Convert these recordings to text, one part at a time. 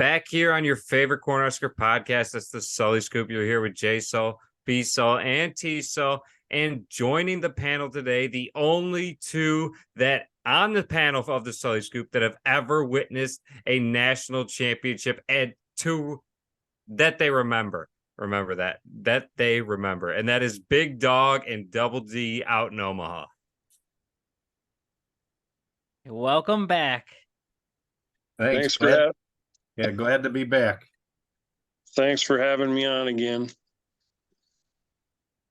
back here on your favorite Cornhusker podcast. That's the Sully Scoop. You're here with JSul, BSul, and TSul. And joining the panel today, the only two that on the panel of the Sully Scoop that have ever witnessed a national championship, and two that they remember. Remember that they remember. And that is Big Dog and Double D out in Omaha. Welcome back. Thanks, Brad. Yeah, glad to be back. Thanks for having me on again.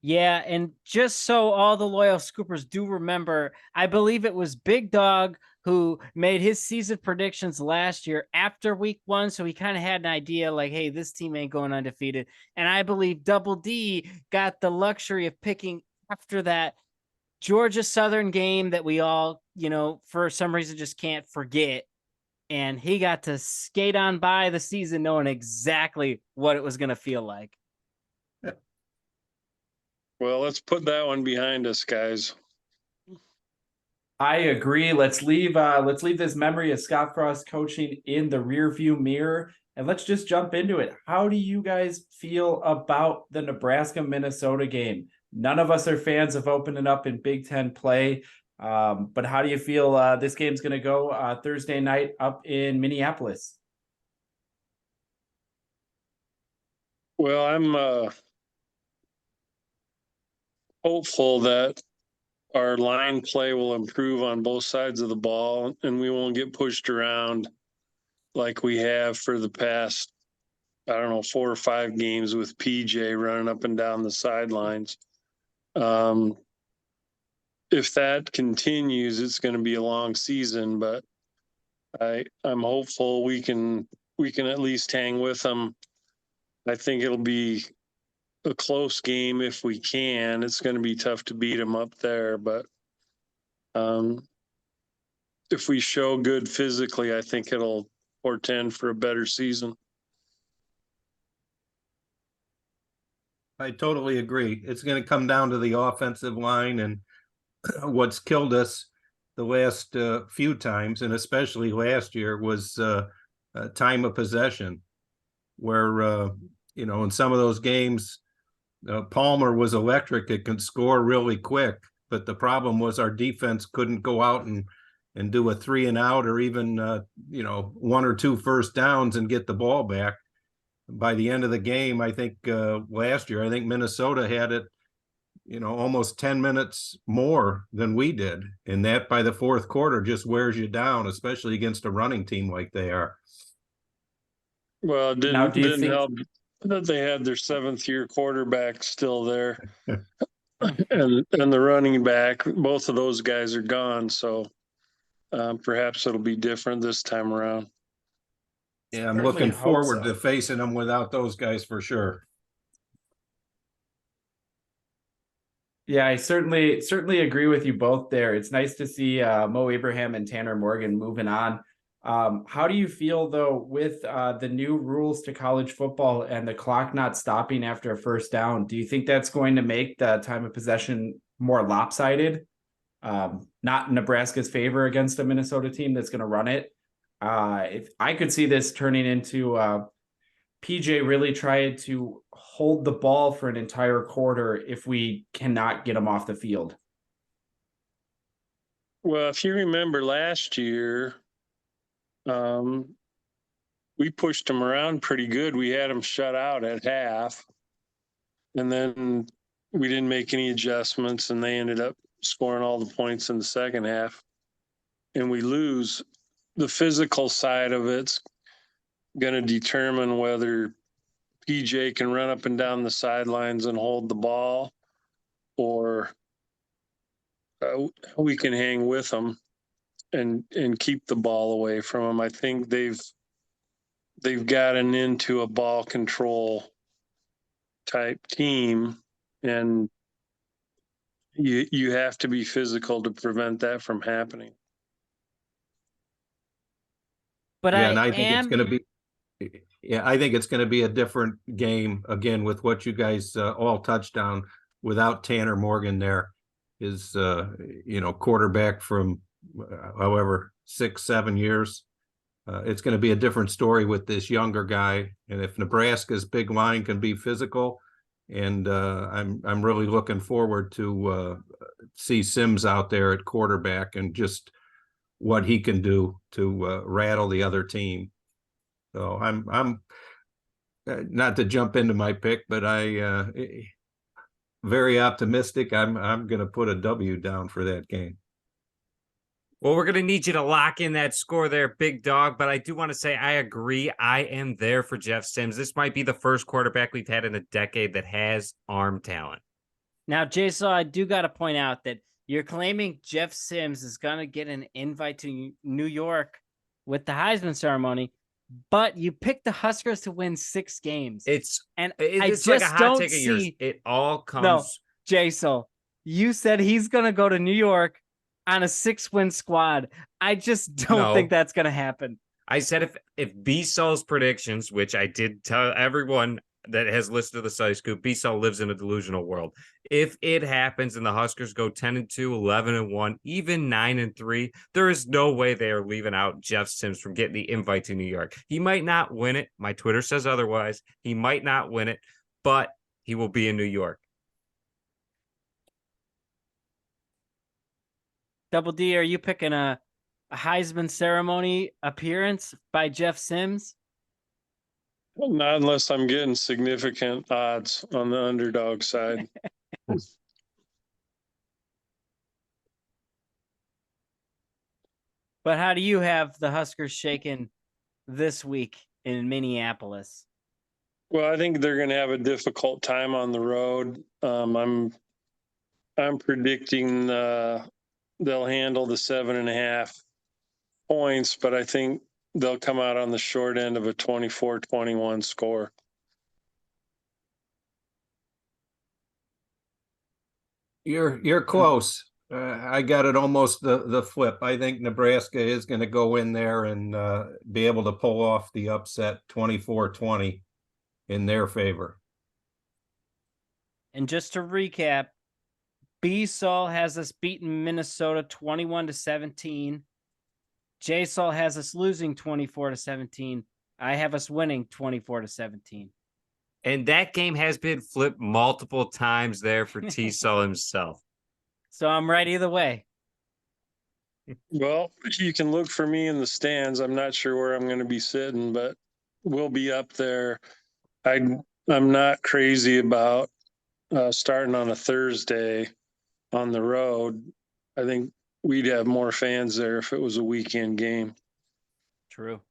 Yeah, and just so all the loyal scoopers do remember, I believe it was Big Dog who made his season predictions last year after week 1, so he kind of had an idea like, hey, this team ain't going undefeated. And I believe Double D got the luxury of picking after that Georgia Southern game that we all, for some reason just can't forget. And he got to skate on by the season knowing exactly what it was going to feel like. Well, let's put that one behind us, guys. I agree. Let's leave this memory of Scott Frost coaching in the rearview mirror, and let's just jump into it. How do you guys feel about the Nebraska-Minnesota game? None of us are fans of opening up in Big Ten play, but how do you feel this game's going to go Thursday night up in Minneapolis? Well, I'm hopeful that our line play will improve on both sides of the ball and we won't get pushed around like we have for the past, 4 or 5 games with PJ running up and down the sidelines. If that continues, it's going to be a long season, but I'm hopeful we can at least hang with them. I think it'll be a close game if we can. It's going to be tough to beat them up there, but if we show good physically, I think it'll portend for a better season. I totally agree. It's going to come down to the offensive line, and what's killed us the last few times, and especially last year, was time of possession, where in some of those games, Palmer was electric. It could score really quick, but the problem was our defense couldn't go out and do a 3 and out or even 1 or 2 first downs and get the ball back. By the end of the game, I think last year, I think Minnesota had it, almost 10 minutes more than we did. And that by the fourth quarter just wears you down, especially against a running team like they are. Well, it didn't help that they had their 7th-year quarterback still there. and the running back, both of those guys are gone. So perhaps it'll be different this time around. Yeah, I'm looking forward to facing them without those guys for sure. Yeah, I certainly agree with you both there. It's nice to see Mo Abraham and Tanner Morgan moving on. How do you feel, though, with the new rules to college football and the clock not stopping after a first down? Do you think that's going to make the time of possession more lopsided? Not in Nebraska's favor against a Minnesota team that's going to run it. If I could see this turning into PJ really tried to hold the ball for an entire quarter if we cannot get him off the field. Well, if you remember last year, we pushed him around pretty good. We had him shut out at half, and then we didn't make any adjustments, and they ended up scoring all the points in the second half, and we lose. The physical side of it's going to determine whether PJ can run up and down the sidelines and hold the ball, or we can hang with them and keep the ball away from them. I think they've gotten into a ball control type team, and you have to be physical to prevent that from happening. But yeah, and I think it's going to be. Yeah, I think it's going to be a different game again with what you guys all touched on. Without Tanner Morgan there, his quarterback from however 6-7 years. It's going to be a different story with this younger guy. And if Nebraska's big line can be physical, and I'm really looking forward to see Sims out there at quarterback and just what he can do to rattle the other team. So I'm not to jump into my pick, but I very optimistic. I'm going to put a W down for that game. Well, we're going to need you to lock in that score there, big dog. But I do want to say I agree. I am there for Jeff Sims. This might be the first quarterback we've had in a decade that has arm talent. Now, JSul, I do got to point out that you're claiming Jeff Sims is going to get an invite to New York with the Heisman ceremony, but you picked the Huskers to win 6 games. It's I just like a hot don't take of yours. see. It all comes. No, JSul, you said he's going to go to New York on a 6-win squad. I just don't think that's going to happen. I said if BSul's predictions, which I did tell everyone that has listened to the Sully Scoop, BSul lives in a delusional world. If it happens and the Huskers go 10-2, 11-1, even 9-3, there is no way they are leaving out Jeff Sims from getting the invite to New York. He might not win it. My Twitter says otherwise. He might not win it, but he will be in New York. Double D, are you picking a Heisman ceremony appearance by Jeff Sims? Not unless I'm getting significant odds on the underdog side. But how do you have the Huskers shaken this week in Minneapolis? Well, I think they're going to have a difficult time on the road. I'm predicting they'll handle the 7.5 points, but I think they'll come out on the short end of a 24-21 score. You're close. I got it almost the flip. I think Nebraska is going to go in there and be able to pull off the upset 24-20 in their favor. And just to recap, BSul has us beating Minnesota 21-17. JSul has us losing 24-17. I have us winning 24-17. And that game has been flipped multiple times there for TSul himself. So I'm right either way. Well, you can look for me in the stands. I'm not sure where I'm going to be sitting, but we'll be up there. I'm not crazy about starting on a Thursday on the road. I think we'd have more fans there if it was a weekend game. True.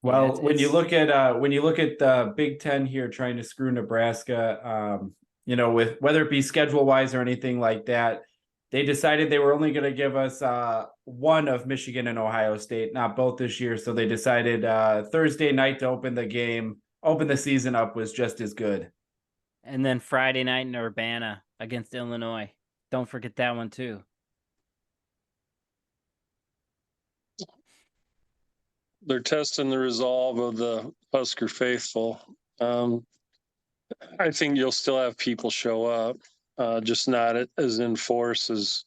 Well, when you look at the Big Ten here trying to screw Nebraska, with whether it be schedule wise or anything like that, they decided they were only going to give us one of Michigan and Ohio State, not both this year. So they decided Thursday night to open the season up was just as good. And then Friday night in Urbana against Illinois. Don't forget that one too. They're testing the resolve of the Husker faithful. I think you'll still have people show up, just not as in force as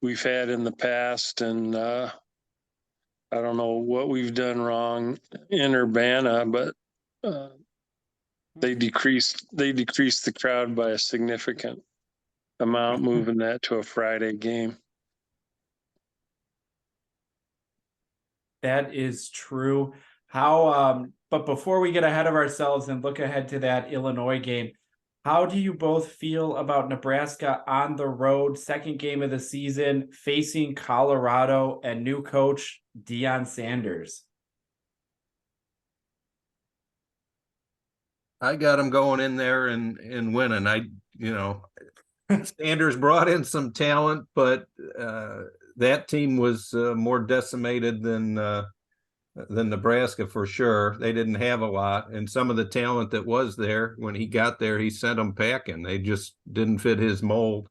we've had in the past. And I don't know what we've done wrong in Urbana, but they decreased the crowd by a significant amount, moving that to a Friday game. That is true. But before we get ahead of ourselves and look ahead to that Illinois game, how do you both feel about Nebraska on the road, second game of the season, facing Colorado and new coach Deion Sanders? I got them going in there and winning. Sanders brought in some talent, but that team was more decimated than Nebraska for sure. They didn't have a lot, and some of the talent that was there when he got there, he sent them packing. They just didn't fit his mold.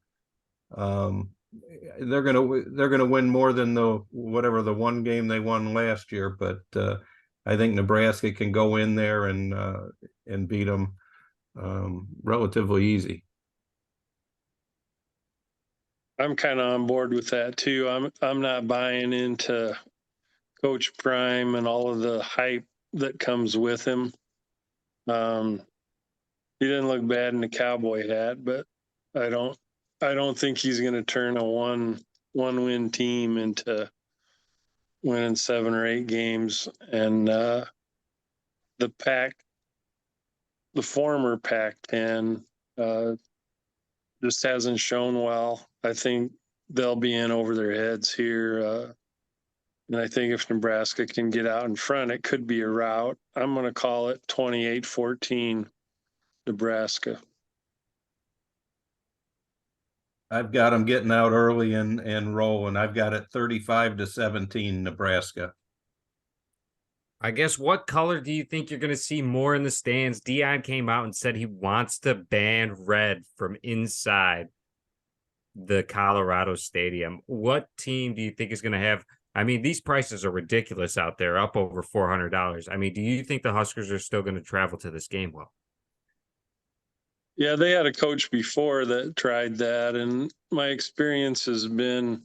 They're gonna win more than the one game they won last year, but I think Nebraska can go in there and beat them relatively easy. I'm kind of on board with that too. I'm not buying into Coach Prime and all of the hype that comes with him. He didn't look bad in the cowboy hat, but I don't think he's going to turn a one win team into winning 7 or 8 games. And the former Pac-10 just hasn't shown well. I think they'll be in over their heads here. And I think if Nebraska can get out in front, it could be a rout. I'm going to call it 28-14 Nebraska. I've got them getting out early and rolling. I've got it 35-17 Nebraska. I guess what color do you think you're going to see more in the stands? Dion came out and said he wants to ban red from inside the Colorado Stadium. What team do you think is going to have? I mean, these prices are ridiculous out there, up over $400. I mean, do you think the Huskers are still going to travel to this game? Well, Yeah, they had a coach before that tried that, and my experience has been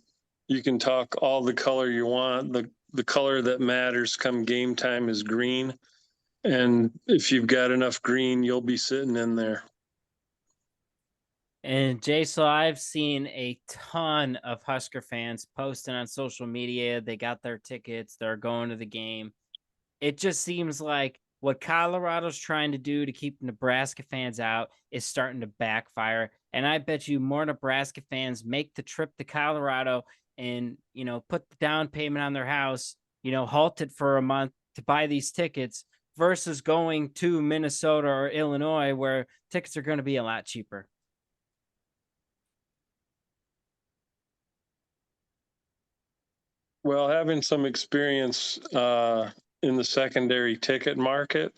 you can talk all the color you want. The color that matters come game time is green. And if you've got enough green, you'll be sitting in there. And JSul, I've seen a ton of Husker fans posting on social media. They got their tickets. They're going to the game. It just seems like what Colorado's trying to do to keep Nebraska fans out is starting to backfire. And I bet you more Nebraska fans make the trip to Colorado and, put the down payment on their house, halted for a month to buy these tickets versus going to Minnesota or Illinois where tickets are going to be a lot cheaper. Well, having some experience in the secondary ticket market,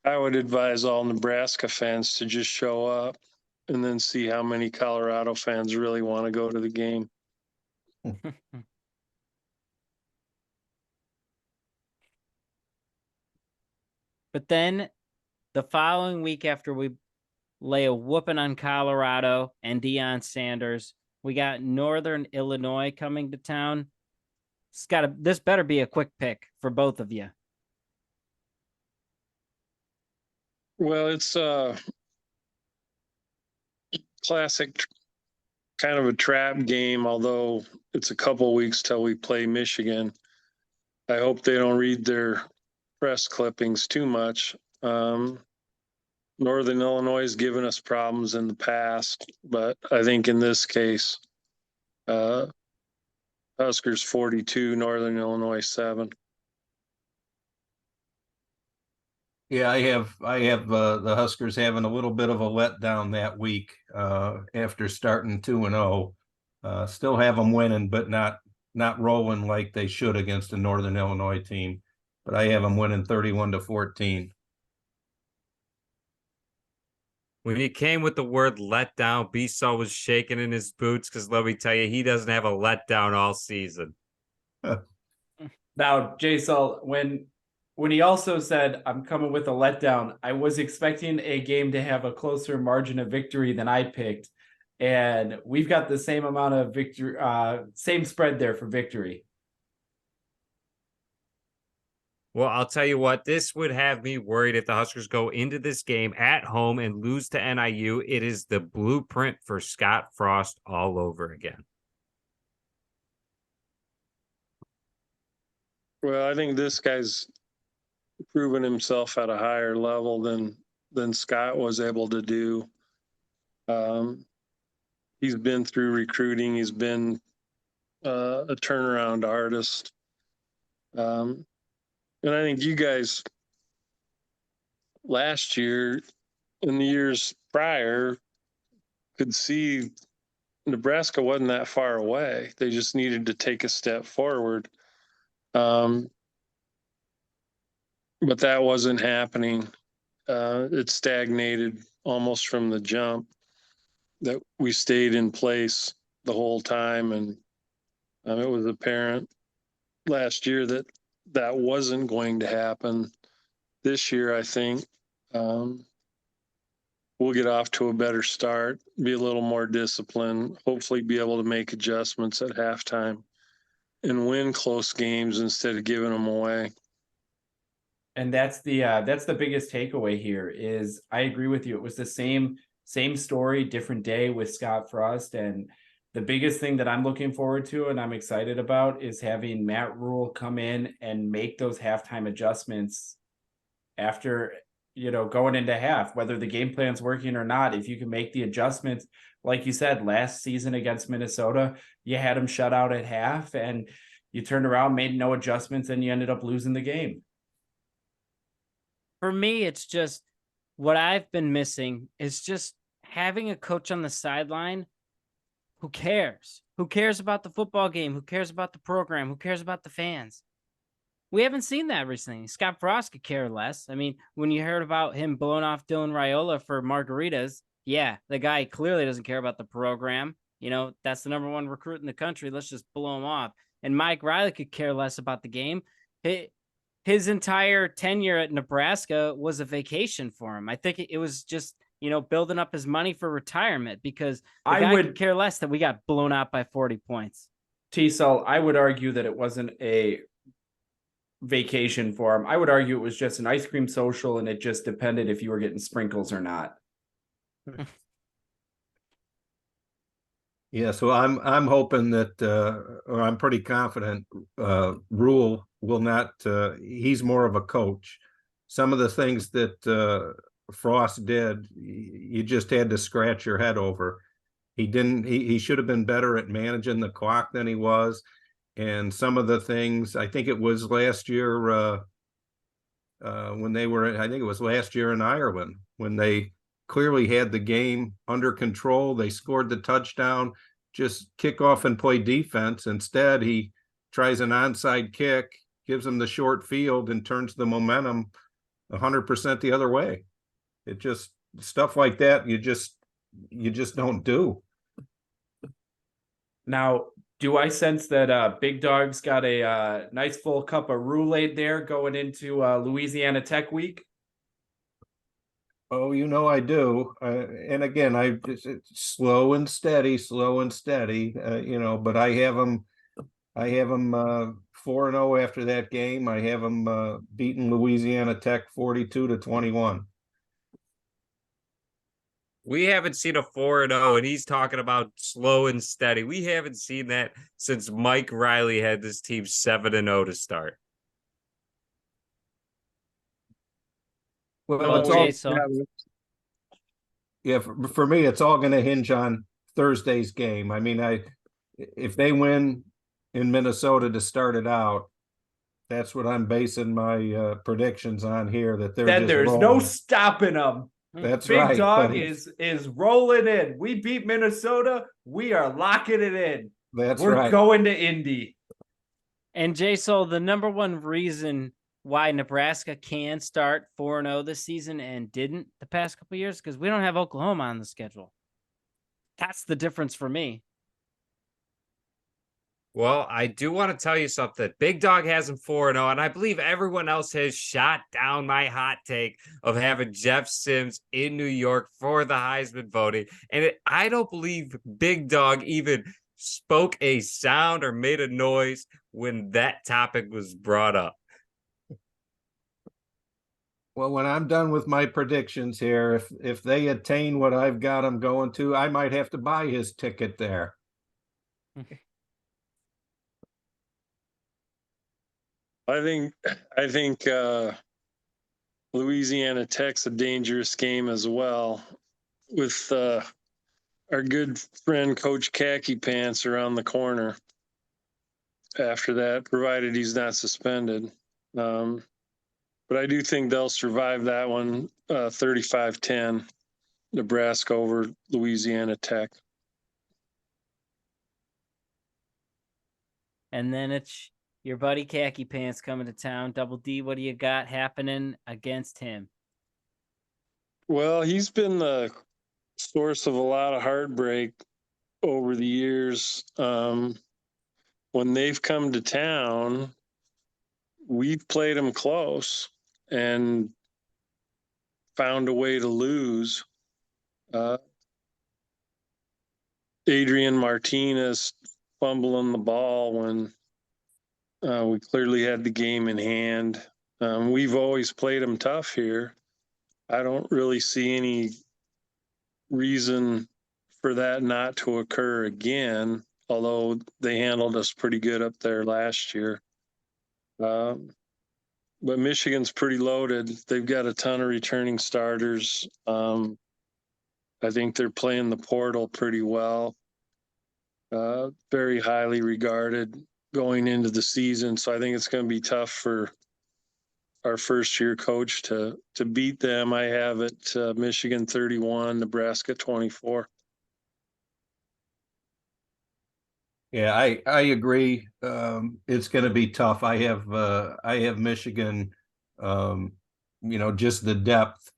I would advise all Nebraska fans to just show up and then see how many Colorado fans really want to go to the game. But then the following week after we lay a whooping on Colorado and Deion Sanders, we got Northern Illinois coming to town. This better be a quick pick for both of you. Well, it's a classic kind of a trap game, although it's a couple weeks till we play Michigan. I hope they don't read their press clippings too much. Northern Illinois has given us problems in the past, but I think in this case, Huskers 42, Northern Illinois 7. Yeah, I have the Huskers having a little bit of a letdown that week after starting 2-0. Still have them winning, but not rolling like they should against a Northern Illinois team. But I have them winning 31-14. when he came with the word letdown, BSul was shaking in his boots because let me tell you, he doesn't have a letdown all season. Now, JSul, when he also said, I'm coming with a letdown, I was expecting a game to have a closer margin of victory than I picked. And we've got the same amount of victory, same spread there for victory. Well, I'll tell you what, this would have me worried if the Huskers go into this game at home and lose to NIU. It is the blueprint for Scott Frost all over again. Well, I think this guy's proven himself at a higher level than Scott was able to do. He's been through recruiting. He's been a turnaround artist. And I think you guys last year and the years prior could see Nebraska wasn't that far away. They just needed to take a step forward. But that wasn't happening. It stagnated almost from the jump, that we stayed in place the whole time. And it was apparent last year that wasn't going to happen. This year, I think we'll get off to a better start, be a little more disciplined, hopefully be able to make adjustments at halftime and win close games instead of giving them away. And that's the biggest takeaway here is I agree with you. It was the same story, different day with Scott Frost. And the biggest thing that I'm looking forward to and I'm excited about is having Matt Rule come in and make those halftime adjustments after, going into half, whether the game plan's working or not. If you can make the adjustments, like you said, last season against Minnesota, you had them shut out at half and you turned around, made no adjustments, and you ended up losing the game. For me, it's just what I've been missing is just having a coach on the sideline who cares. Who cares about the football game? Who cares about the program? Who cares about the fans? We haven't seen that recently. Scott Frost could care less. I mean, when you heard about him blowing off Dylan Raiola for margaritas, yeah, the guy clearly doesn't care about the program. That's the number one recruit in the country. Let's just blow him off. And Mike Riley could care less about the game. His entire tenure at Nebraska was a vacation for him. I think it was just, building up his money for retirement because the guy could care less that we got blown out by 40 points. TSul, I would argue that it wasn't a vacation for him. I would argue it was just an ice cream social and it just depended if you were getting sprinkles or not. Yeah, so I'm hoping that or I'm pretty confident Rule will not he's more of a coach. Some of the things that Frost did, you just had to scratch your head over. He should have been better at managing the clock than he was. And some of the things, I think it was last year when they were, I think it was last year in Ireland, when they clearly had the game under control. They scored the touchdown, just kick off and play defense. Instead, he tries an onside kick, gives them the short field and turns the momentum 100% the other way. It just, stuff like that, you just don't do. Now, do I sense that Big Dog's got a nice full cup of Roulade there going into Louisiana Tech week? Oh, I do. And again, it's slow and steady, but I have them 4-0 after that game. I have them beating Louisiana Tech 42-21. We haven't seen a 4-0, and he's talking about slow and steady. We haven't seen that since Mike Riley had this team 7-0 to start. Well, it's all, yeah, for me, it's all going to hinge on Thursday's game. I mean, if they win in Minnesota to start it out, that's what I'm basing my predictions on here. That there's rolling. No stopping them. That's Big right. Dog is rolling in. We beat Minnesota. We are locking it in. We're going to Indy. And JSul, the number one reason why Nebraska can start 4-0 this season and didn't the past couple of years because we don't have Oklahoma on the schedule. That's the difference for me. Well, I do want to tell you something. Big Dog has him 4-0, and I believe everyone else has shot down my hot take of having Jeff Sims in New York for the Heisman voting. And I don't believe Big Dog even spoke a sound or made a noise when that topic was brought up. Well, when I'm done with my predictions here, if they attain what I've got them going to, I might have to buy his ticket there. I think Louisiana Tech's a dangerous game as well, with our good friend Coach Khaki Pants around the corner. After that, provided he's not suspended, but I do think they'll survive that one. 35-10, Nebraska over Louisiana Tech. And then it's your buddy Khaki Pants coming to town. Double D, what do you got happening against him? Well, he's been the source of a lot of heartbreak over the years. When they've come to town, we've played them close and found a way to lose. Adrian Martinez fumbling the ball when we clearly had the game in hand. We've always played them tough here. I don't really see any reason for that not to occur again, although they handled us pretty good up there last year. But Michigan's pretty loaded. They've got a ton of returning starters. I think they're playing the portal pretty well. Very highly regarded going into the season. So I think it's going to be tough for our first year coach to beat them. I have it Michigan 31, Nebraska 24. Yeah, I agree. It's going to be tough. I have Michigan. Just the depth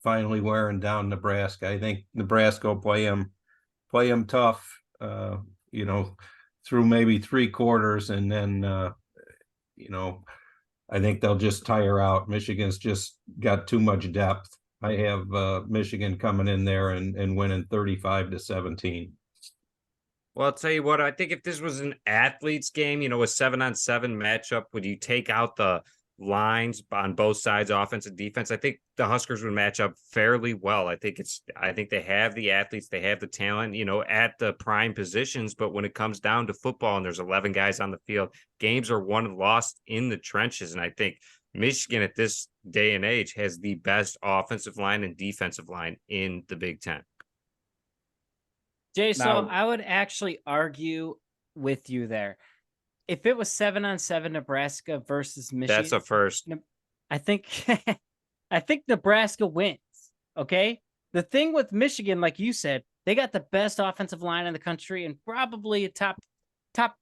finally wearing down Nebraska. I think Nebraska will play them tough. Through maybe 3 quarters, and then I think they'll just tire out. Michigan's just got too much depth. I have Michigan coming in there and winning 35-17. Well, I'll tell you what, I think if this was an athletes game, a 7-on-7 matchup, would you take out the lines on both sides, offense and defense? I think the Huskers would match up fairly well. I think they have the athletes, they have the talent, at the prime positions, but when it comes down to football and there's 11 guys on the field, games are won and lost in the trenches. And I think Michigan at this day and age has the best offensive line and defensive line in the Big Ten. JSul, I would actually argue with you there. If it was 7-on-7 Nebraska versus Michigan, that's a first. I think I think Nebraska wins. Okay. The thing with Michigan, like you said, they got the best offensive line in the country and probably a top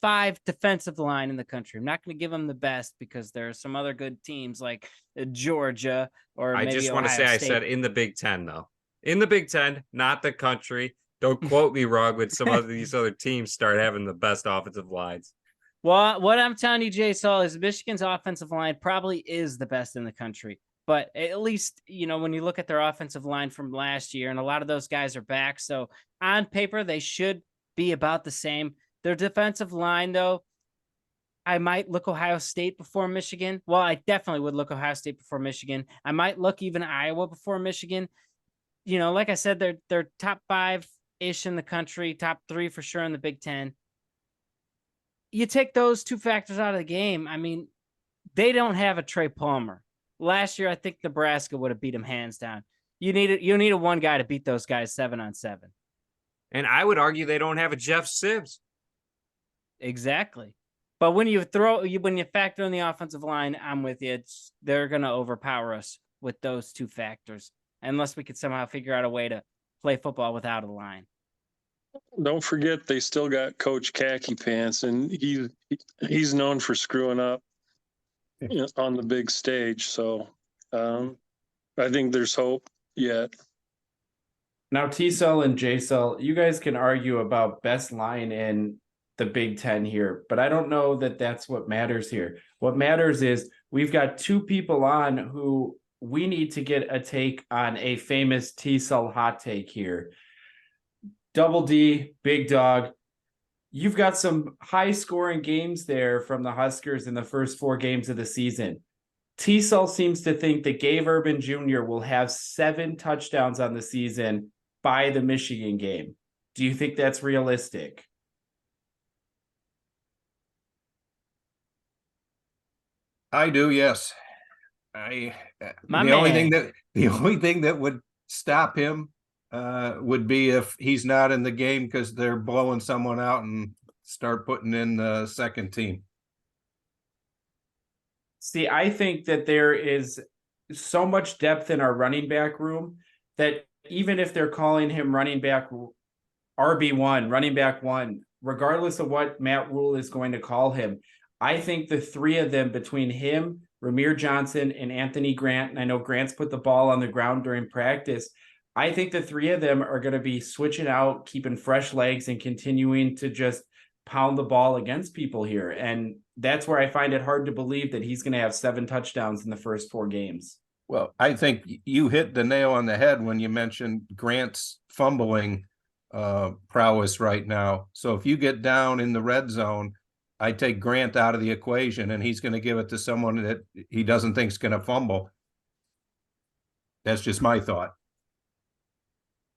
5 defensive line in the country. I'm not going to give them the best because there are some other good teams like Georgia or I maybe just want to say Ohio State. I said in the Big Ten, though. In the Big Ten, not the country. Don't quote me wrong when some of these other teams start having the best offensive lines. Well, what I'm telling you, JSul, is Michigan's offensive line probably is the best in the country. But at least, when you look at their offensive line from last year, and a lot of those guys are back. So on paper, they should be about the same. Their defensive line, though, I might look Ohio State before Michigan. Well, I definitely would look Ohio State before Michigan. I might look even Iowa before Michigan. Like I said, they're top 5-ish in the country, top 3 for sure in the Big Ten. You take those 2 factors out of the game. I mean, they don't have a Trey Palmer. Last year, I think Nebraska would have beat him hands down. You need a one guy to beat those guys 7-on-7. And I would argue they don't have a Jeff Sims. Exactly. But when you factor in the offensive line, I'm with you. They're going to overpower us with those 2 factors, unless we could somehow figure out a way to play football without a line. Don't forget they still got Coach Khaki Pants, and he's known for screwing up on the big stage. So I think there's hope yet. Now, TSul and JSul, you guys can argue about best line in the Big Ten here, but I don't know that that's what matters here. What matters is we've got 2 people on who we need to get a take on a famous TSul hot take here. Double D, Big Dog. You've got some high scoring games there from the Huskers in the first 4 games of the season. TSul seems to think that Gabe Urban Jr. will have 7 touchdowns on the season by the Michigan game. Do you think that's realistic? I do, yes. The only thing that would stop him would be if he's not in the game because they're blowing someone out and start putting in the second team. See, I think that there is so much depth in our running back room that even if they're calling him running back RB1, running back 1, regardless of what Matt Rule is going to call him, I think the 3 of them, between him, Ramir Johnson, and Anthony Grant, and I know Grant's put the ball on the ground during practice, I think the 3 of them are going to be switching out, keeping fresh legs, and continuing to just pound the ball against people here. And that's where I find it hard to believe that he's going to have 7 touchdowns in the first 4 games. Well, I think you hit the nail on the head when you mentioned Grant's fumbling prowess right now. So if you get down in the red zone, I take Grant out of the equation, and he's going to give it to someone that he doesn't think is going to fumble. That's just my thought.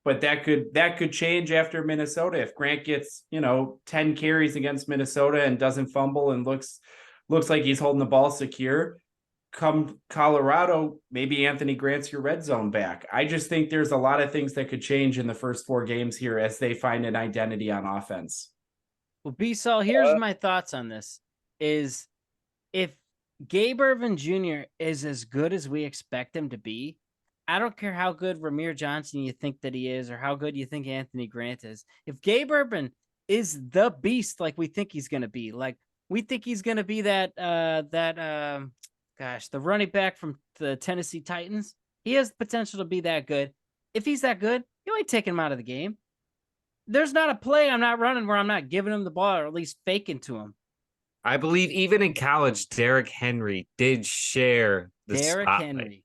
But that could change after Minnesota. If Grant gets, 10 carries against Minnesota and doesn't fumble and looks like he's holding the ball secure, come Colorado, maybe Anthony Grant's your red zone back. I just think there's a lot of things that could change in the first 4 games here as they find an identity on offense. Well, BSul, here's my thoughts on this: is if Gabe Ervin Jr. is as good as we expect him to be, I don't care how good Ramir Johnson you think that he is, or how good you think Anthony Grant is. If Gabe Ervin is the beast like we think he's going to be, like we think he's going to be the running back from the Tennessee Titans, he has the potential to be that good. If he's that good, you ain't taking him out of the game. There's not a play I'm not running where I'm not giving him the ball, or at least faking to him. I believe even in college, Derrick Henry did share the Derrick spotlight. Henry.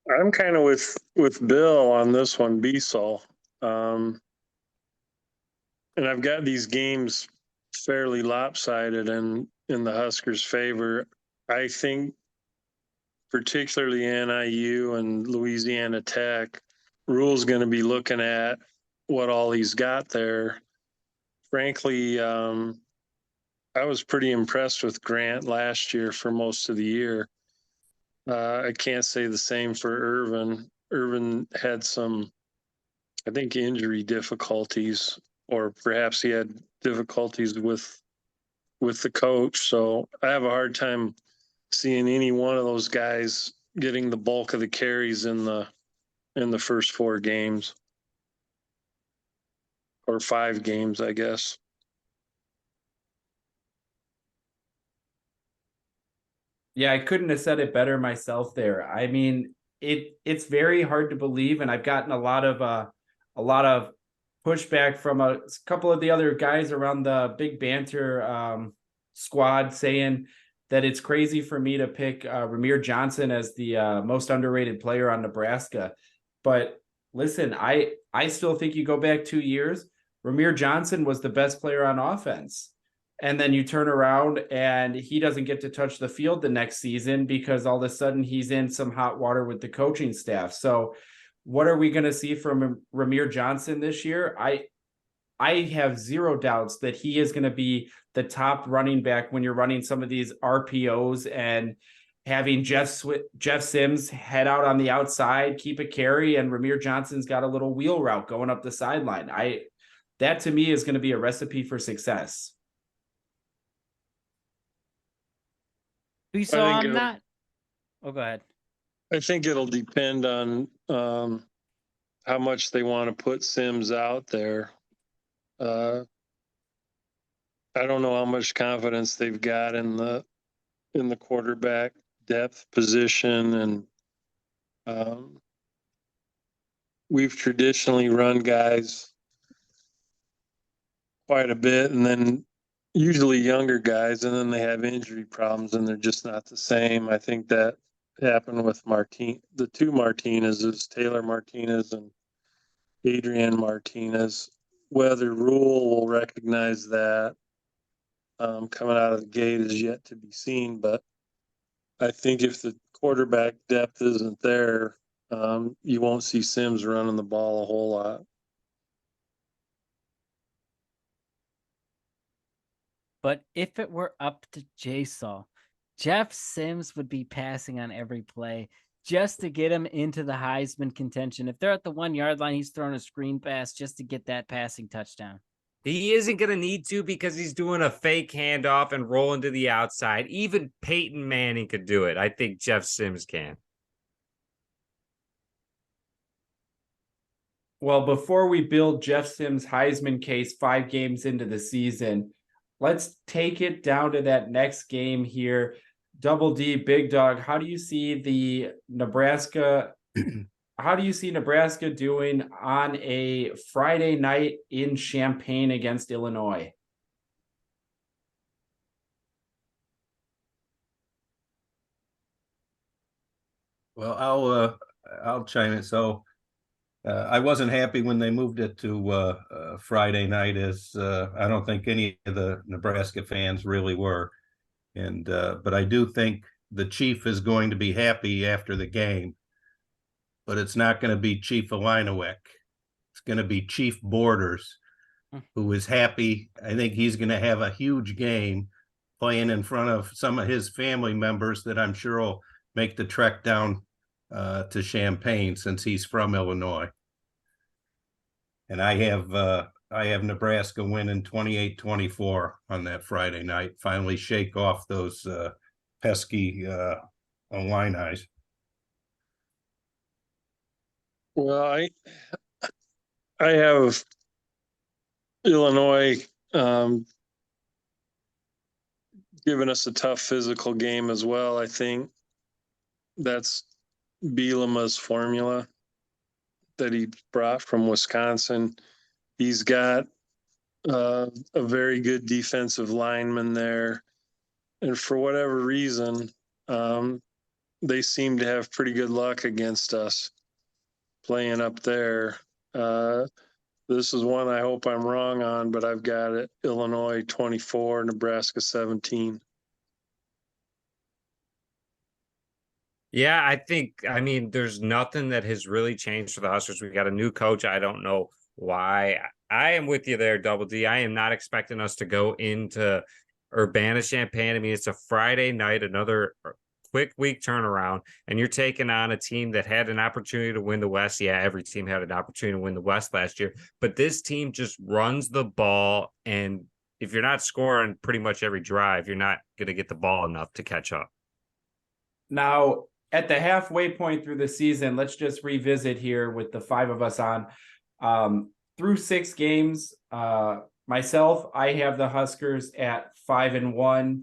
I'm kind of with Bill on this one, BSul. And I've got these games fairly lopsided in the Huskers' favor. I think particularly NIU and Louisiana Tech, Rule's going to be looking at what all he's got there. Frankly, I was pretty impressed with Grant last year for most of the year. I can't say the same for Ervin. Ervin had some, I think, injury difficulties, or perhaps he had difficulties with the coach. So I have a hard time seeing any one of those guys getting the bulk of the carries in the first 4 games, or 5 games, I guess. Yeah, I couldn't have said it better myself there. I mean, it's very hard to believe, and I've gotten a lot of pushback from a couple of the other guys around the Big Banter squad saying that it's crazy for me to pick Ramir Johnson as the most underrated player on Nebraska. But listen, I still think you go back 2 years, Ramir Johnson was the best player on offense. And then you turn around and he doesn't get to touch the field the next season because all of a sudden he's in some hot water with the coaching staff. So what are we going to see from Ramir Johnson this year? I have zero doubts that he is going to be the top running back when you're running some of these RPOs and having Jeff Sims head out on the outside, keep a carry, and Ramir Johnson's got a little wheel route going up the sideline. That to me is going to be a recipe for success. So I'm not. Oh, go ahead. I think it'll depend on how much they want to put Sims out there. I don't know how much confidence they've got in the quarterback depth position, and we've traditionally run guys quite a bit, and then usually younger guys, and then they have injury problems and they're just not the same. I think that happened with the 2 Martinezes, Taylor Martinez and Adrian Martinez. Whether Rule will recognize that coming out of the gate is yet to be seen, but I think if the quarterback depth isn't there, you won't see Sims running the ball a whole lot. But if it were up to JSul, Jeff Sims would be passing on every play just to get him into the Heisman contention. If they're at the 1 yard line, he's throwing a screen pass just to get that passing touchdown. He isn't going to need to because he's doing a fake handoff and rolling to the outside. Even Peyton Manning could do it. I think Jeff Sims can. Well, before we build Jeff Sims' Heisman case 5 games into the season, let's take it down to that next game here. Double D, Big Dog, how do you see Nebraska doing on a Friday night in Champaign against Illinois? Well, I'll chime in. So I wasn't happy when they moved it to Friday night, as I don't think any of the Nebraska fans really were. And but I do think the chief is going to be happy after the game, but it's not going to be Chief Illiniwek. It's going to be Chief Borders, who is happy. I think he's going to have a huge game playing in front of some of his family members that I'm sure will make the trek down to Champaign, since he's from Illinois. And I have Nebraska winning 28-24 on that Friday night. Finally shake off those pesky Illini. Well, I have Illinois giving us a tough physical game as well. I think that's Bielema's formula that he brought from Wisconsin. He's got a very good defensive lineman there. And for whatever reason, they seem to have pretty good luck against us playing up there. This is one I hope I'm wrong on, but I've got it Illinois 24, Nebraska 17. Yeah, I mean, there's nothing that has really changed for the Huskers. We got a new coach. I don't know why. I am with you there, Double D. I am not expecting us to go into Urbana-Champaign. I mean, it's a Friday night, another quick week turnaround, and you're taking on a team that had an opportunity to win the West. Yeah, every team had an opportunity to win the West last year, but this team just runs the ball, and if you're not scoring pretty much every drive, you're not going to get the ball enough to catch up. Now, at the halfway point through the season, let's just revisit here with the five of us on. Through 6 games, myself, I have the Huskers at 5-1.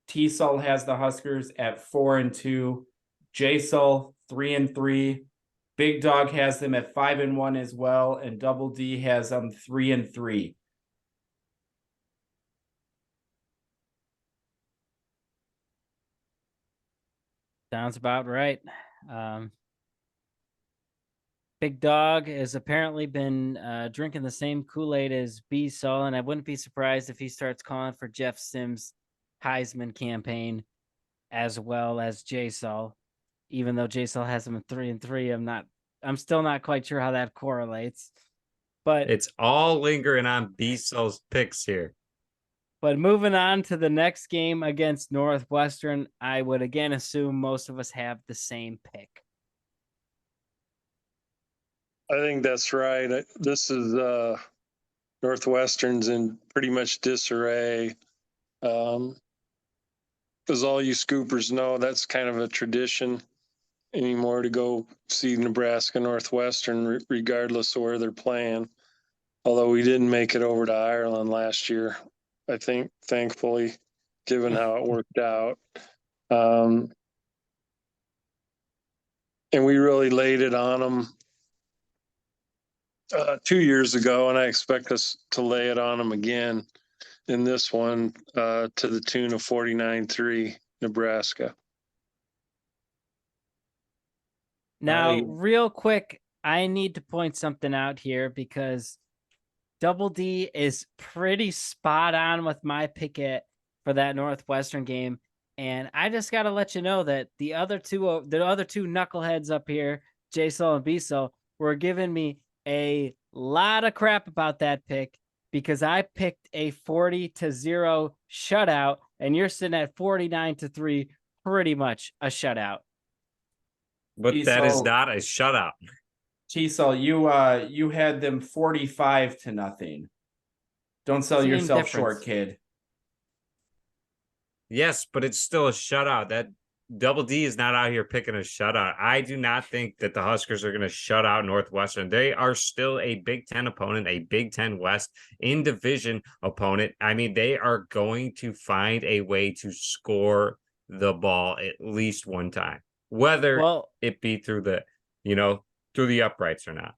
TSul has the Huskers at 4-2. JSul 3-3. Big Dog has them at 5-1 as well, and Double D has them 3-3. Sounds about right. Big Dog has apparently been drinking the same Kool-Aid as BSul, and I wouldn't be surprised if he starts calling for Jeff Sims' Heisman campaign as well as JSul. Even though JSul has him at 3-3, I'm still not quite sure how that correlates. But it's all lingering on BSul's picks here. But moving on to the next game against Northwestern, I would again assume most of us have the same pick. I think that's right. This is Northwestern's in pretty much disarray. As all you Scoopers know, that's kind of a tradition anymore to go see Nebraska Northwestern, regardless of where they're playing. Although we didn't make it over to Ireland last year, I think, thankfully, given how it worked out. And we really laid it on them 2 years ago, and I expect us to lay it on them again in this one to the tune of 49-3 Nebraska. Now, real quick, I need to point something out here because Double D is pretty spot on with my pick for that Northwestern game. And I just got to let you know that the other two knuckleheads up here, JSul and BSul, were giving me a lot of crap about that pick because I picked a 40-0 shutout, and you're sitting at 49-3, pretty much a shutout. But that is not a shutout. TSul, you had them 45-0. Don't sell yourself short, kid. Yes, but it's still a shutout. That Double D is not out here picking a shutout. I do not think that the Huskers are going to shut out Northwestern. They are still a Big Ten opponent, a Big Ten West in division opponent. I mean, they are going to find a way to score the ball at least one time, whether it be through the uprights or not.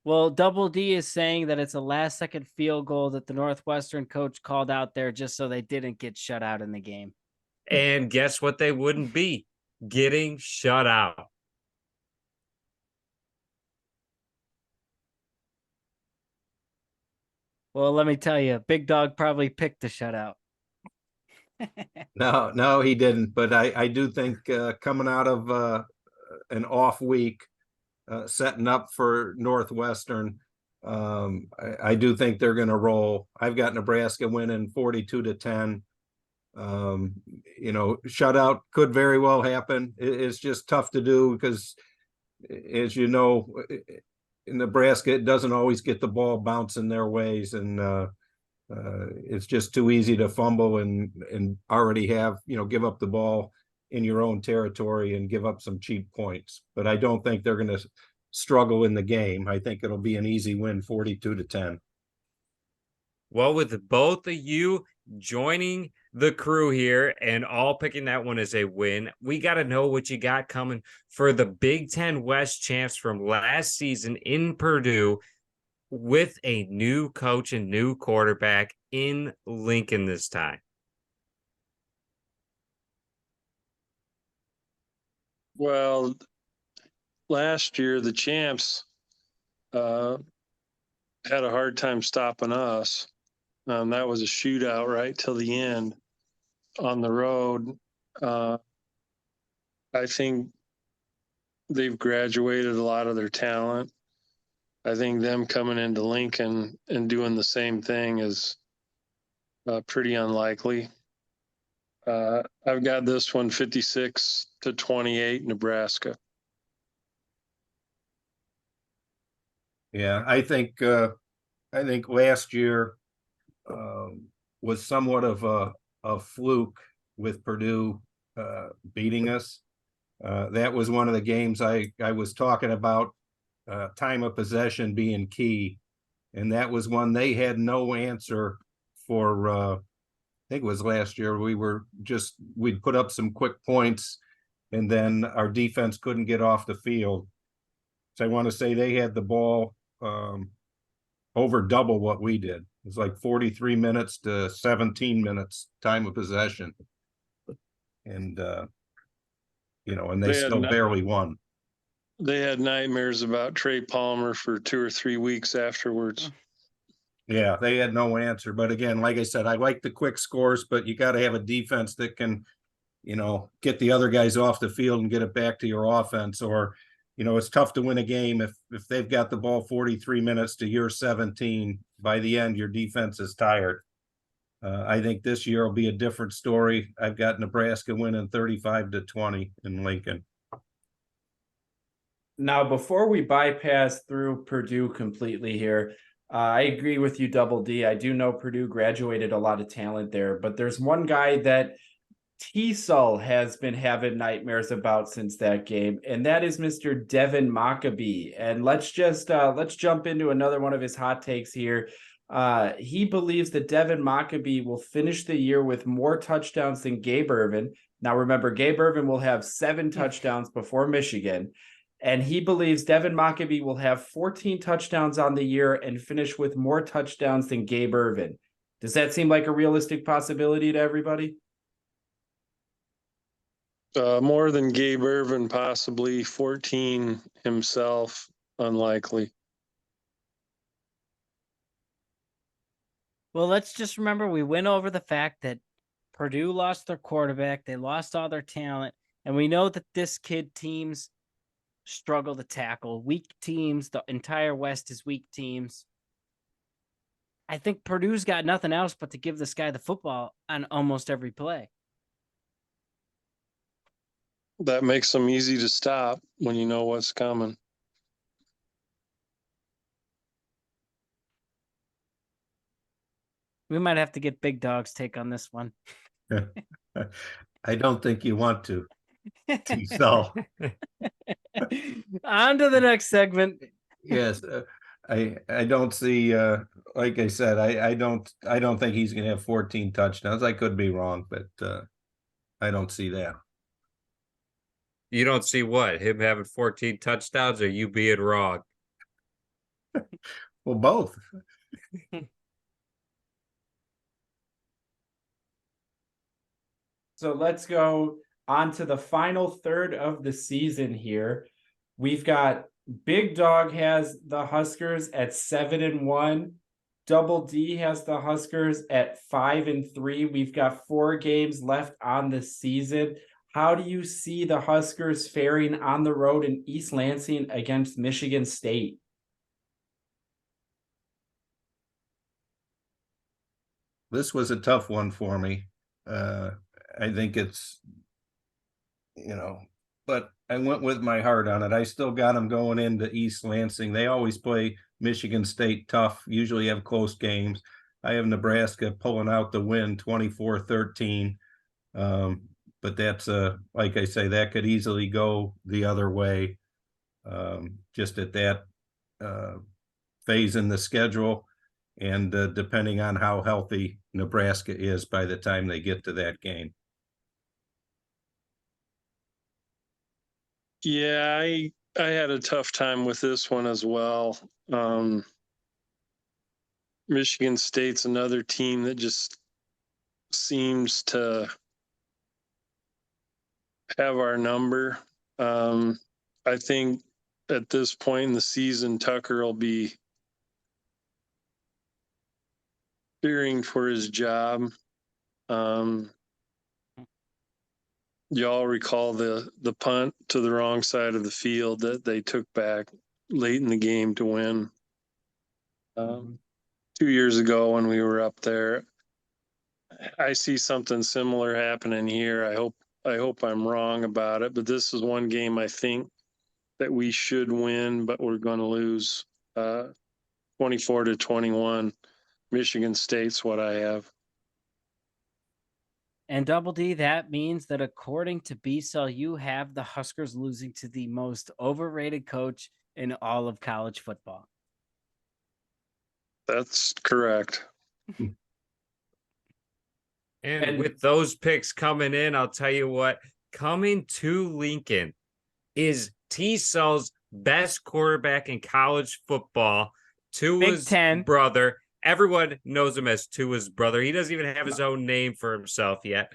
Well, Double D is saying that it's a last-second field goal that the Northwestern coach called out there just so they didn't get shut out in the game. And guess what they wouldn't be? Getting shut out. Well, let me tell you, Big Dog probably picked the shutout. No, he didn't. But I do think coming out of an off week, setting up for Northwestern, I do think they're going to roll. I've got Nebraska winning 42-10. Shutout could very well happen. It's just tough to do because, as you know, in Nebraska, it doesn't always get the ball bouncing their ways, and it's just too easy to fumble and already have, give up the ball in your own territory and give up some cheap points. But I don't think they're going to struggle in the game. I think it'll be an easy win, 42-10. Well, with both of you joining the crew here and all picking that one as a win, we got to know what you got coming for the Big Ten West champs from last season in Purdue, with a new coach and new quarterback in Lincoln this time. Well, last year the champs had a hard time stopping us. That was a shootout right till the end on the road. I think they've graduated a lot of their talent. I think them coming into Lincoln and doing the same thing is pretty unlikely. I've got this one 56-28 Nebraska. Yeah, I think last year was somewhat of a fluke with Purdue beating us. That was one of the games I was talking about, time of possession being key, and that was one they had no answer for. I think it was last year. We'd put up some quick points, and then our defense couldn't get off the field. So I want to say they had the ball over double what we did. It was like 43 minutes to 17 minutes time of possession. And, and they still barely won. They had nightmares about Trey Palmer for 2 or 3 weeks afterwards. Yeah, they had no answer. But again, like I said, I like the quick scores, but you got to have a defense that can, get the other guys off the field and get it back to your offense. Or, it's tough to win a game if they've got the ball 43 minutes to your 17. By the end, your defense is tired. I think this year will be a different story. I've got Nebraska winning 35-20 in Lincoln. Now, before we bypass through Purdue completely here, I agree with you, Double D. I do know Purdue graduated a lot of talent there, but there's one guy that TSul has been having nightmares about since that game, and that is Mr. Devin Maccabee. And let's jump into another one of his hot takes here. He believes that Devin Maccabee will finish the year with more touchdowns than Gabe Ervin. Now, remember, Gabe Ervin will have 7 touchdowns before Michigan. And he believes Devin Maccabee will have 14 touchdowns on the year and finish with more touchdowns than Gabe Ervin. Does that seem like a realistic possibility to everybody? More than Gabe Ervin, possibly. 14 himself, unlikely. Well, let's just remember we went over the fact that Purdue lost their quarterback. They lost all their talent. And we know that this kid teams struggle to tackle. Weak teams, the entire West is weak teams. I think Purdue's got nothing else but to give this guy the football on almost every play. That makes them easy to stop when you know what's coming. We might have to get Big Dog's take on this one. I don't think you want to. So on to the next segment. Yes, I don't see. Like I said, I don't think he's going to have 14 touchdowns. I could be wrong, but I don't see that. You don't see what? Him having 14 touchdowns or you being wrong? Well, both. So let's go on to the final third of the season here. We've got Big Dog has the Huskers at 7-1. Double D has the Huskers at 5-3. We've got 4 games left on the season. How do you see the Huskers faring on the road in East Lansing against Michigan State? This was a tough one for me. I think it's, but I went with my heart on it. I still got them going into East Lansing. They always play Michigan State tough, usually have close games. I have Nebraska pulling out the win 24-13. But that's like I say, that could easily go the other way. Just at that phase in the schedule, and depending on how healthy Nebraska is by the time they get to that game. Yeah, I had a tough time with this one as well. Michigan State's another team that just seems to have our number. I think at this point in the season, Tucker will be fearing for his job. You all recall the punt to the wrong side of the field that they took back late in the game to win. 2 years ago when we were up there. I see something similar happening here. I hope I'm wrong about it, but this is one game I think that we should win, but we're going to lose 24-21. Michigan State's what I have. And Double D, that means that according to BSul, you have the Huskers losing to the most overrated coach in all of college football. That's correct. And with those picks coming in, I'll tell you what, coming to Lincoln is TSul's best quarterback in college football, Tua's brother. Everyone knows him as Tua's brother. He doesn't even have his own name for himself yet.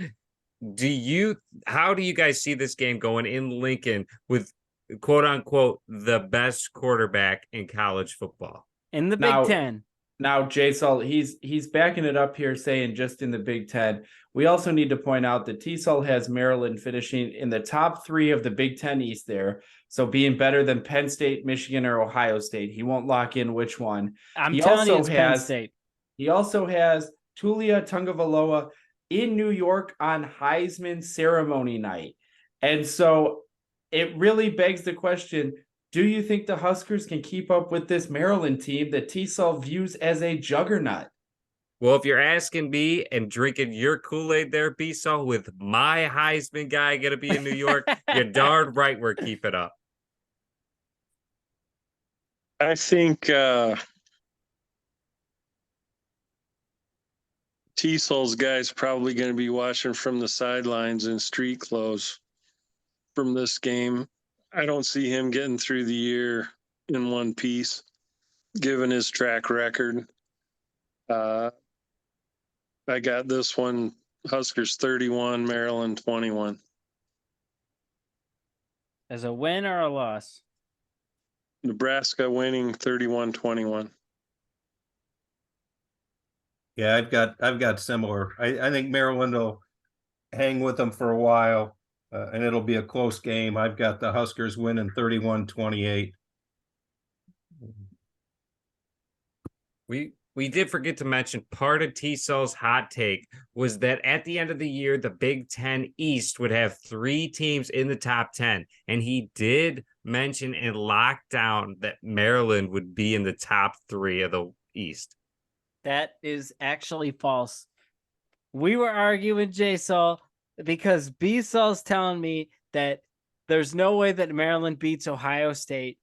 How do you guys see this game going in Lincoln with quote unquote the best quarterback in college football? In the Big Ten. Now, JSul, he's backing it up here, saying just in the Big Ten. We also need to point out that TSul has Maryland finishing in the top 3 of the Big Ten East there. So being better than Penn State, Michigan, or Ohio State. He won't lock in which one. I'm telling you, it's Penn State. He also has Tulia Tungavaloa in New York on Heisman ceremony night. And so it really begs the question, do you think the Huskers can keep up with this Maryland team that TSul views as a juggernaut? Well, if you're asking me and drinking your Kool-Aid there, BSul, with my Heisman guy going to be in New York, you're darn right we're keeping up. I think TSul's guy's probably going to be watching from the sidelines in street clothes from this game. I don't see him getting through the year in one piece, given his track record. I got this one, Huskers 31, Maryland 21. As a win or a loss? Nebraska winning 31-21. Yeah, I've got similar. I think Maryland will hang with them for a while, and it'll be a close game. I've got the Huskers winning 31-28. We did forget to mention part of TSul's hot take was that at the end of the year, the Big Ten East would have 3 teams in the top 10. And he did mention and lock down that Maryland would be in the top 3 of the East. That is actually false. We were arguing, JSul, because BSul's telling me that there's no way that Maryland beats Ohio State,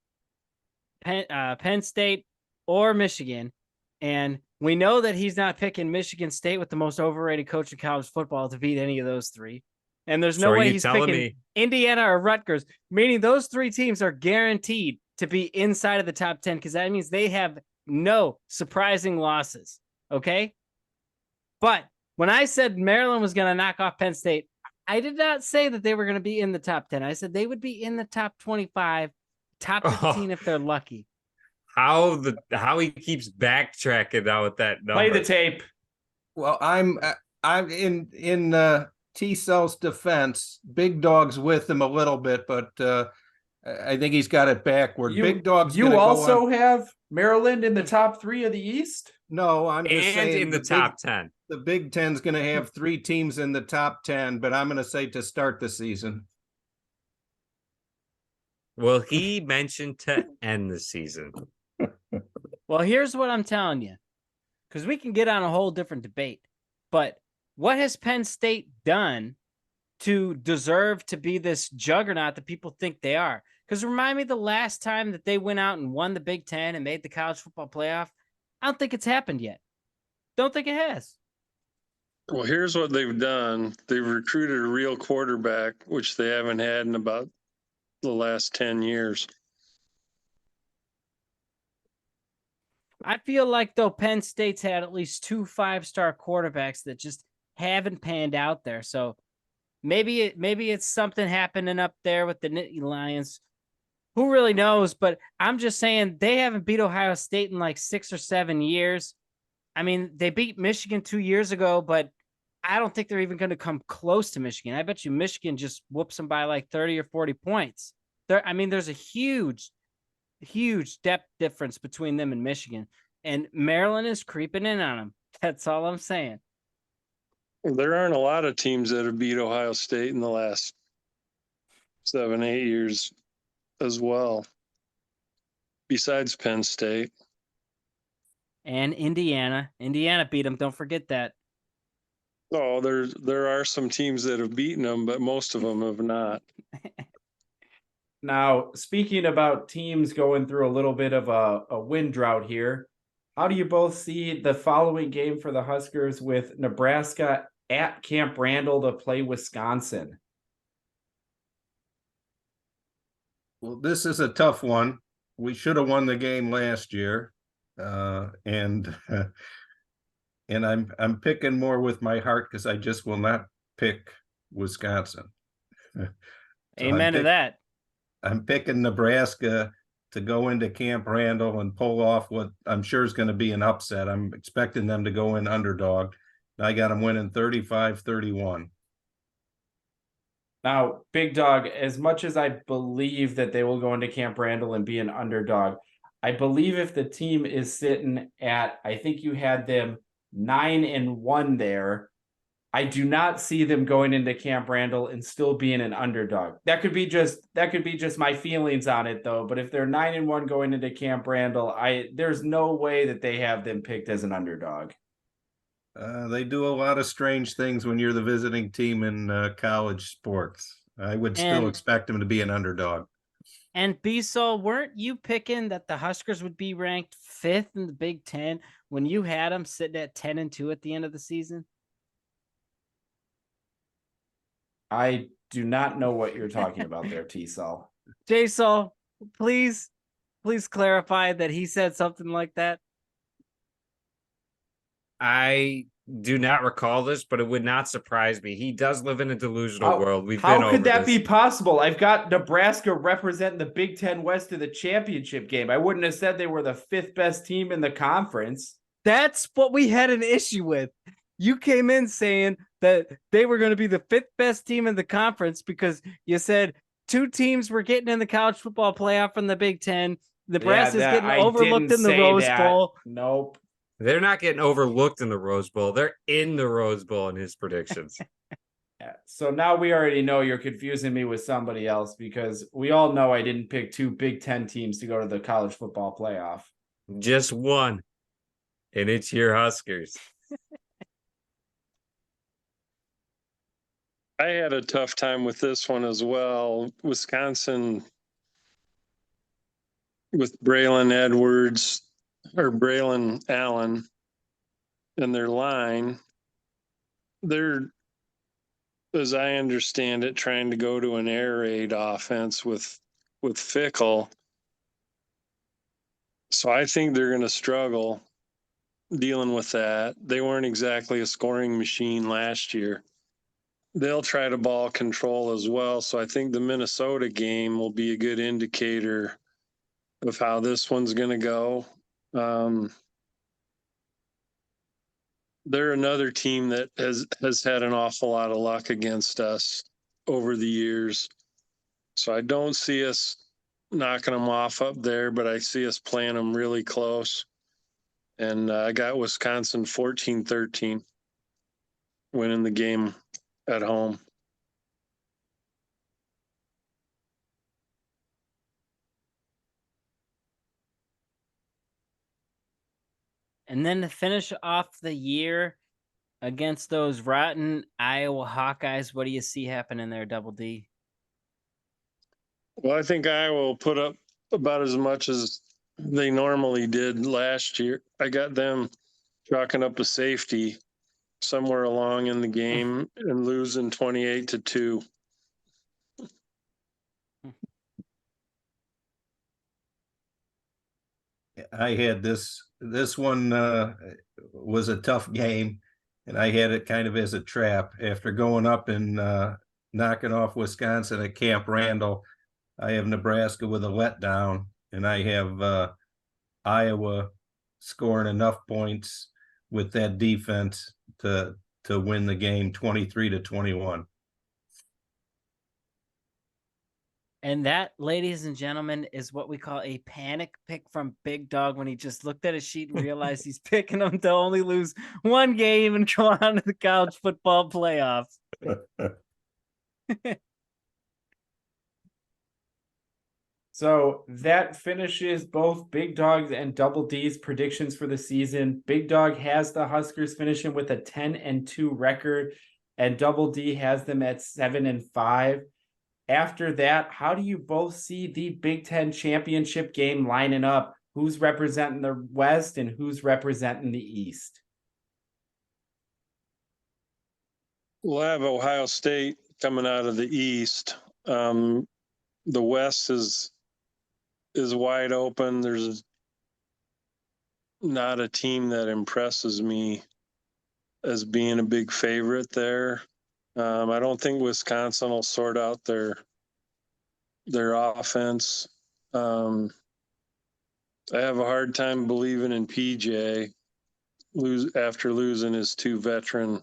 Penn State, or Michigan. And we know that he's not picking Michigan State with the most overrated coach in college football to beat any of those 3. And there's no way he's picking Indiana or Rutgers, meaning those 3 teams are guaranteed to be inside of the top 10 because that means they have no surprising losses. Okay? But when I said Maryland was going to knock off Penn State, I did not say that they were going to be in the top 10. I said they would be in the top 25, top 15 if they're lucky. how he keeps backtracking now with that number. Play the tape. Well, I'm in TSul's defense. Big Dog's with him a little bit, but I think he's got it backward. Big Dog's You gonna also go on. have Maryland in the top 3 of the East? No, I'm just And saying in the top 10. The Big Ten's going to have 3 teams in the top 10, but I'm going to say to start the season. Well, he mentioned to end the season. Well, here's what I'm telling you, because we can get on a whole different debate. But what has Penn State done to deserve to be this juggernaut that people think they are? Because remind me the last time that they went out and won the Big Ten and made the college football playoff. I don't think it's happened yet. Don't think it has. Well, here's what they've done. They've recruited a real quarterback, which they haven't had in about the last 10 years. I feel like, though, Penn State's had at least 2 5-star quarterbacks that just haven't panned out there. So maybe it's something happening up there with the Nittany Lions. Who really knows? But I'm just saying they haven't beat Ohio State in like 6 or 7 years. I mean, they beat Michigan 2 years ago, but I don't think they're even going to come close to Michigan. I bet you Michigan just whoops them by like 30 or 40 points. There's a huge depth difference between them and Michigan, and Maryland is creeping in on them. That's all I'm saying. There aren't a lot of teams that have beat Ohio State in the last 7, 8 years as well, besides Penn State. And Indiana beat them. Don't forget that. Oh, there are some teams that have beaten them, but most of them have not. Now, speaking about teams going through a little bit of a win drought here, how do you both see the following game for the Huskers with Nebraska at Camp Randall to play Wisconsin? Well, this is a tough one. We should have won the game last year. And I'm picking more with my heart because I just will not pick Wisconsin. So Amen to that. I'm picking Nebraska to go into Camp Randall and pull off what I'm sure is going to be an upset. I'm expecting them to go in underdog. I got them winning 35-31. Now, Big Dog, as much as I believe that they will go into Camp Randall and be an underdog, I believe if the team is sitting at, I think you had them 9-1 there, I do not see them going into Camp Randall and still being an underdog. That could be just my feelings on it, though. But if they're 9-1 going into Camp Randall, there's no way that they have them picked as an underdog. They do a lot of strange things when you're the visiting team in college sports. I would still expect them to be an underdog. And BSul, weren't you picking that the Huskers would be ranked 5th in the Big Ten when you had them sitting at 10-2 at the end of the season? I do not know what you're talking about there, TSul. JSul, please clarify that he said something like that. I do not recall this, but it would not surprise me. He does live in a delusional world. How could that be possible? I've got Nebraska representing the Big Ten West to the championship game. I wouldn't have said they were the 5th best team in the conference. That's what we had an issue with. You came in saying that they were going to be the 5th best team in the conference because you said 2 teams were getting in the college football playoff from the Big Ten. Nebraska's getting overlooked in the Rose Bowl. Nope. They're not getting overlooked in the Rose Bowl. They're in the Rose Bowl in his predictions. So now we already know you're confusing me with somebody else because we all know I didn't pick 2 Big Ten teams to go to the college football playoff. Just one. And it's your Huskers. I had a tough time with this one as well. Wisconsin with Braylon Allen and their line. They're, as I understand it, trying to go to an air raid offense with Fickle. So I think they're going to struggle dealing with that. They weren't exactly a scoring machine last year. They'll try to ball control as well. So I think the Minnesota game will be a good indicator of how this one's going to go. They're another team that has had an awful lot of luck against us over the years. So I don't see us knocking them off up there, but I see us playing them really close. And I got Wisconsin 14-13, winning the game at home. And then to finish off the year against those rotten Iowa Hawkeyes, what do you see happening there, Double D? Well, I think Iowa will put up about as much as they normally did last year. I got them chalking up a safety somewhere along in the game and losing 28-2. I had this one was a tough game, and I had it kind of as a trap. After going up and knocking off Wisconsin at Camp Randall, I have Nebraska with a letdown, and I have Iowa scoring enough points with that defense to win the game 23-21. And that, ladies and gentlemen, is what we call a panic pick from Big Dog when he just looked at his sheet and realized he's picking them to only lose one game and go on to the college football playoffs. So that finishes both Big Dog's and Double D's predictions for the season. Big Dog has the Huskers finishing with a 10-2 record, and Double D has them at 7-5. After that, how do you both see the Big Ten championship game lining up? Who's representing the West and who's representing the East? We'll have Ohio State coming out of the East. The West is wide open. There's not a team that impresses me as being a big favorite there. I don't think Wisconsin will sort out their offense. I have a hard time believing in PJ after losing his two veteran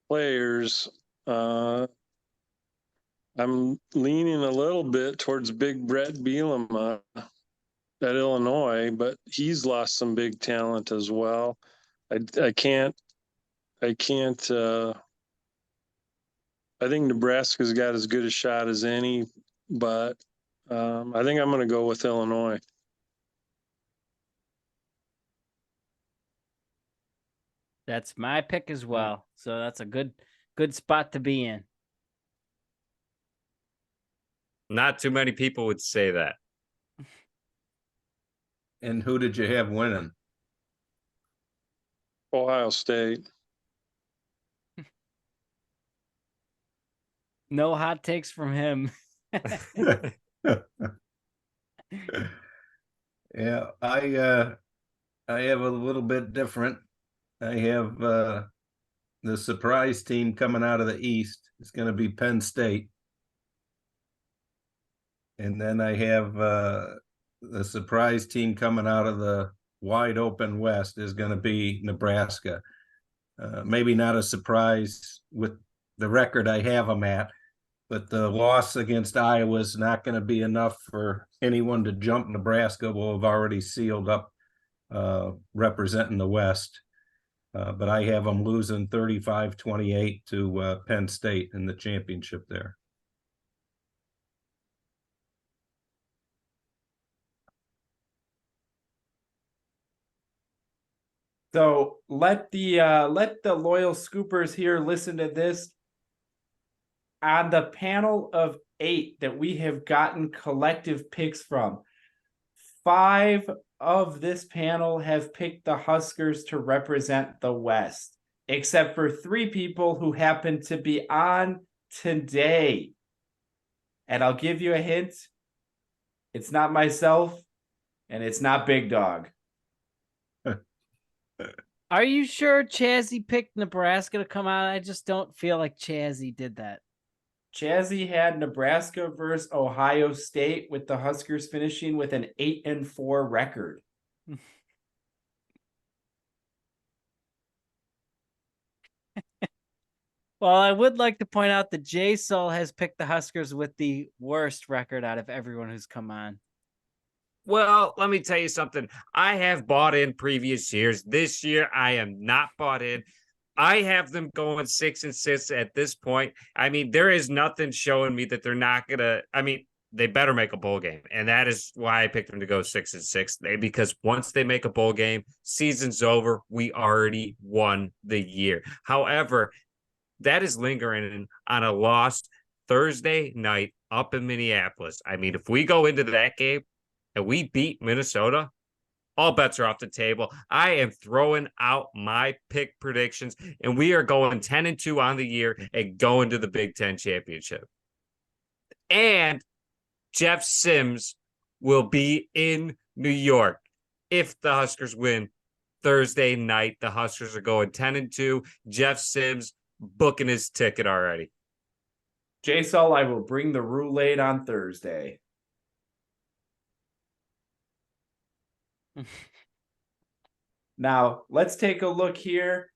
players. I'm leaning a little bit towards Big Brett Bielema at Illinois, but he's lost some big talent as well. I can't. I think Nebraska's got as good a shot as any, but I think I'm going to go with Illinois. That's my pick as well. So that's a good spot to be in. Not too many people would say that. And who did you have winning? Ohio State. No hot takes from him. Yeah, I have a little bit different. I have the surprise team coming out of the East. It's going to be Penn State. And then I have the surprise team coming out of the wide open West is going to be Nebraska. Maybe not a surprise with the record I have them at, but the loss against Iowa is not going to be enough for anyone to jump Nebraska. Will have already sealed up representing the West. But I have them losing 35-28 to Penn State in the championship there. So let the loyal scoopers here listen to this. On the panel of 8 that we have gotten collective picks from, 5 of this panel have picked the Huskers to represent the West, except for 3 people who happen to be on today. And I'll give you a hint. It's not myself, and it's not Big Dog. Are you sure Chazzy picked Nebraska to come out? I just don't feel like Chazzy did that. Chazzy had Nebraska versus Ohio State, with the Huskers finishing with an 8-4 record. Well, I would like to point out that JSul has picked the Huskers with the worst record out of everyone who's come on. Well, let me tell you something. I have bought in previous years. This year, I am not bought in. I have them going 6-6 at this point. I mean, there is nothing showing me that they're not gonna. I mean, they better make a bowl game, and that is why I picked them to go 6-6. Because once they make a bowl game, season's over. We already won the year. However, that is lingering on a lost Thursday night up in Minneapolis. I mean, if we go into that game and we beat Minnesota, all bets are off the table. I am throwing out my pick predictions, and we are going 10-2 on the year and going to the Big Ten championship. And Jeff Sims will be in New York if the Huskers win Thursday night. The Huskers are going 10-2. Jeff Sims booking his ticket already. JSul, I will bring the roulade on Thursday. Now, let's take a look here.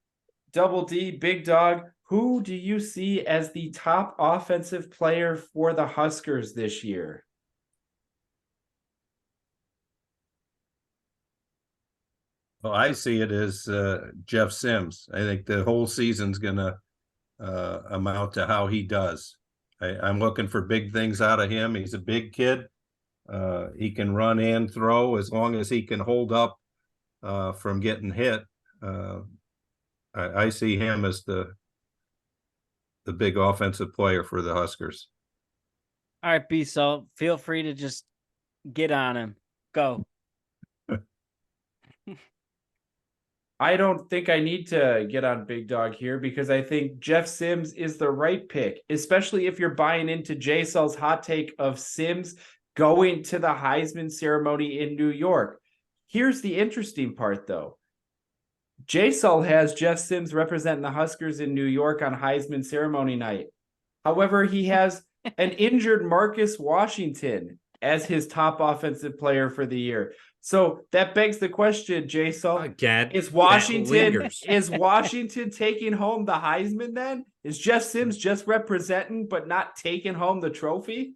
Double D, Big Dog, who do you see as the top offensive player for the Huskers this year? Well, I see it as Jeff Sims. I think the whole season's going to amount to how he does. I'm looking for big things out of him. He's a big kid. He can run and throw as long as he can hold up from getting hit. I see him as the big offensive player for the Huskers. All right, BSul, feel free to just get on him. Go. I don't think I need to get on Big Dog here, because I think Jeff Sims is the right pick, especially if you're buying into JSul's hot take of Sims going to the Heisman ceremony in New York. Here's the interesting part, though. JSul has Jeff Sims representing the Huskers in New York on Heisman ceremony night. However, he has an injured Marcus Washington as his top offensive player for the year. So that begs the question, JSul. Again, Is Washington taking home the Heisman then? Is Jeff Sims just representing but not taking home the trophy?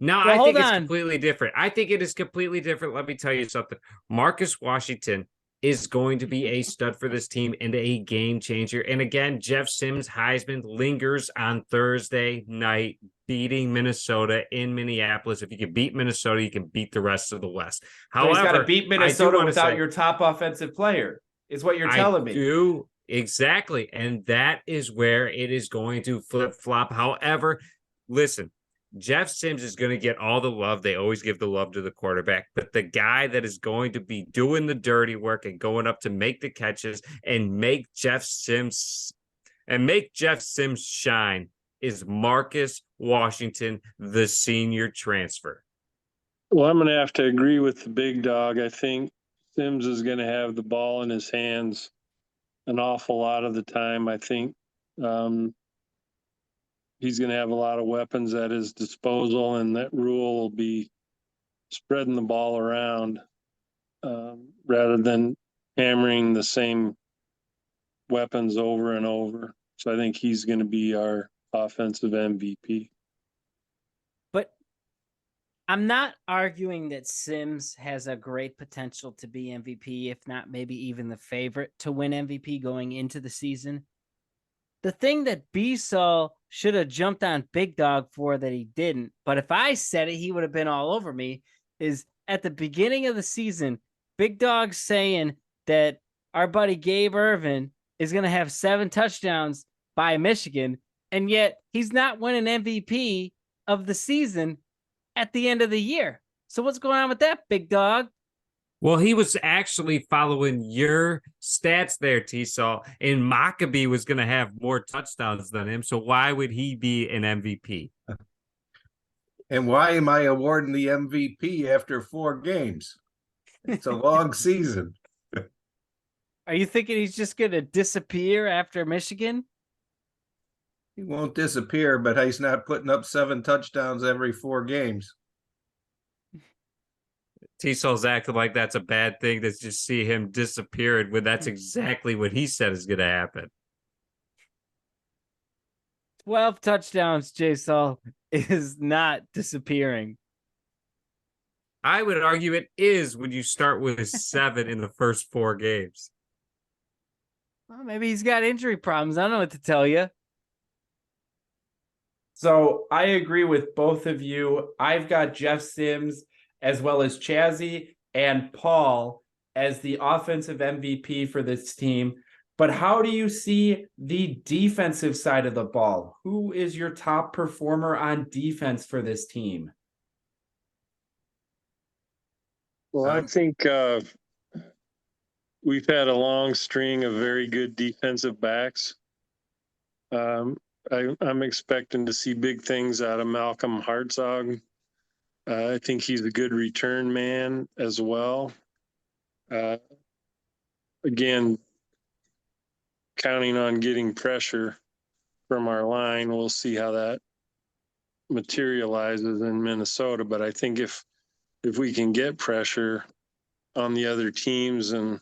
No, Well, I think hold it's on. completely different. I think it is completely different. Let me tell you something. Marcus Washington is going to be a stud for this team and a game changer. And again, Jeff Sims Heisman lingers on Thursday night, beating Minnesota in Minneapolis. If you can beat Minnesota, you can beat the rest of the West. So he's got However, to beat I do Minnesota wanna without say- your top offensive player, is what you're telling me. do, exactly. And that is where it is going to flip-flop. However, listen, Jeff Sims is going to get all the love. They always give the love to the quarterback, but the guy that is going to be doing the dirty work and going up to make the catches and make Jeff Sims shine is Marcus Washington, the senior transfer. Well, I'm going to have to agree with the Big Dog. I think Sims is going to have the ball in his hands an awful lot of the time. I think he's going to have a lot of weapons at his disposal, and that Rule will be spreading the ball around rather than hammering the same weapons over and over. So I think he's going to be our offensive MVP. But I'm not arguing that Sims has a great potential to be MVP, if not maybe even the favorite to win MVP going into the season. The thing that BSul should have jumped on Big Dog for that he didn't, but if I said it, he would have been all over me, is at the beginning of the season, Big Dog saying that our buddy Gabe Irvin is going to have 7 touchdowns by Michigan, and yet he's not winning MVP of the season at the end of the year. So what's going on with that, Big Dog? Well, he was actually following your stats there, TSul, and Maccabee was going to have more touchdowns than him. So why would he be an MVP? And why am I awarding the MVP after 4 games? It's a long season. Are you thinking he's just going to disappear after Michigan? He won't disappear, but he's not putting up 7 touchdowns every 4 games. TSul's acting like that's a bad thing to just see him disappeared when that's exactly what he said is going to happen. 12 touchdowns, JSul, is not disappearing. I would argue it is when you start with 7 in the first 4 games. Well, maybe he's got injury problems. I don't know what to tell you. So I agree with both of you. I've got Jeff Sims as well as Chazzy and Paul as the offensive MVP for this team. But how do you see the defensive side of the ball? Who is your top performer on defense for this team? Well, I think we've had a long string of very good defensive backs. I'm expecting to see big things out of Malcolm Hartzog. I think he's a good return man as well. Again, counting on getting pressure from our line. We'll see how that materializes in Minnesota. But I think if we can get pressure on the other teams and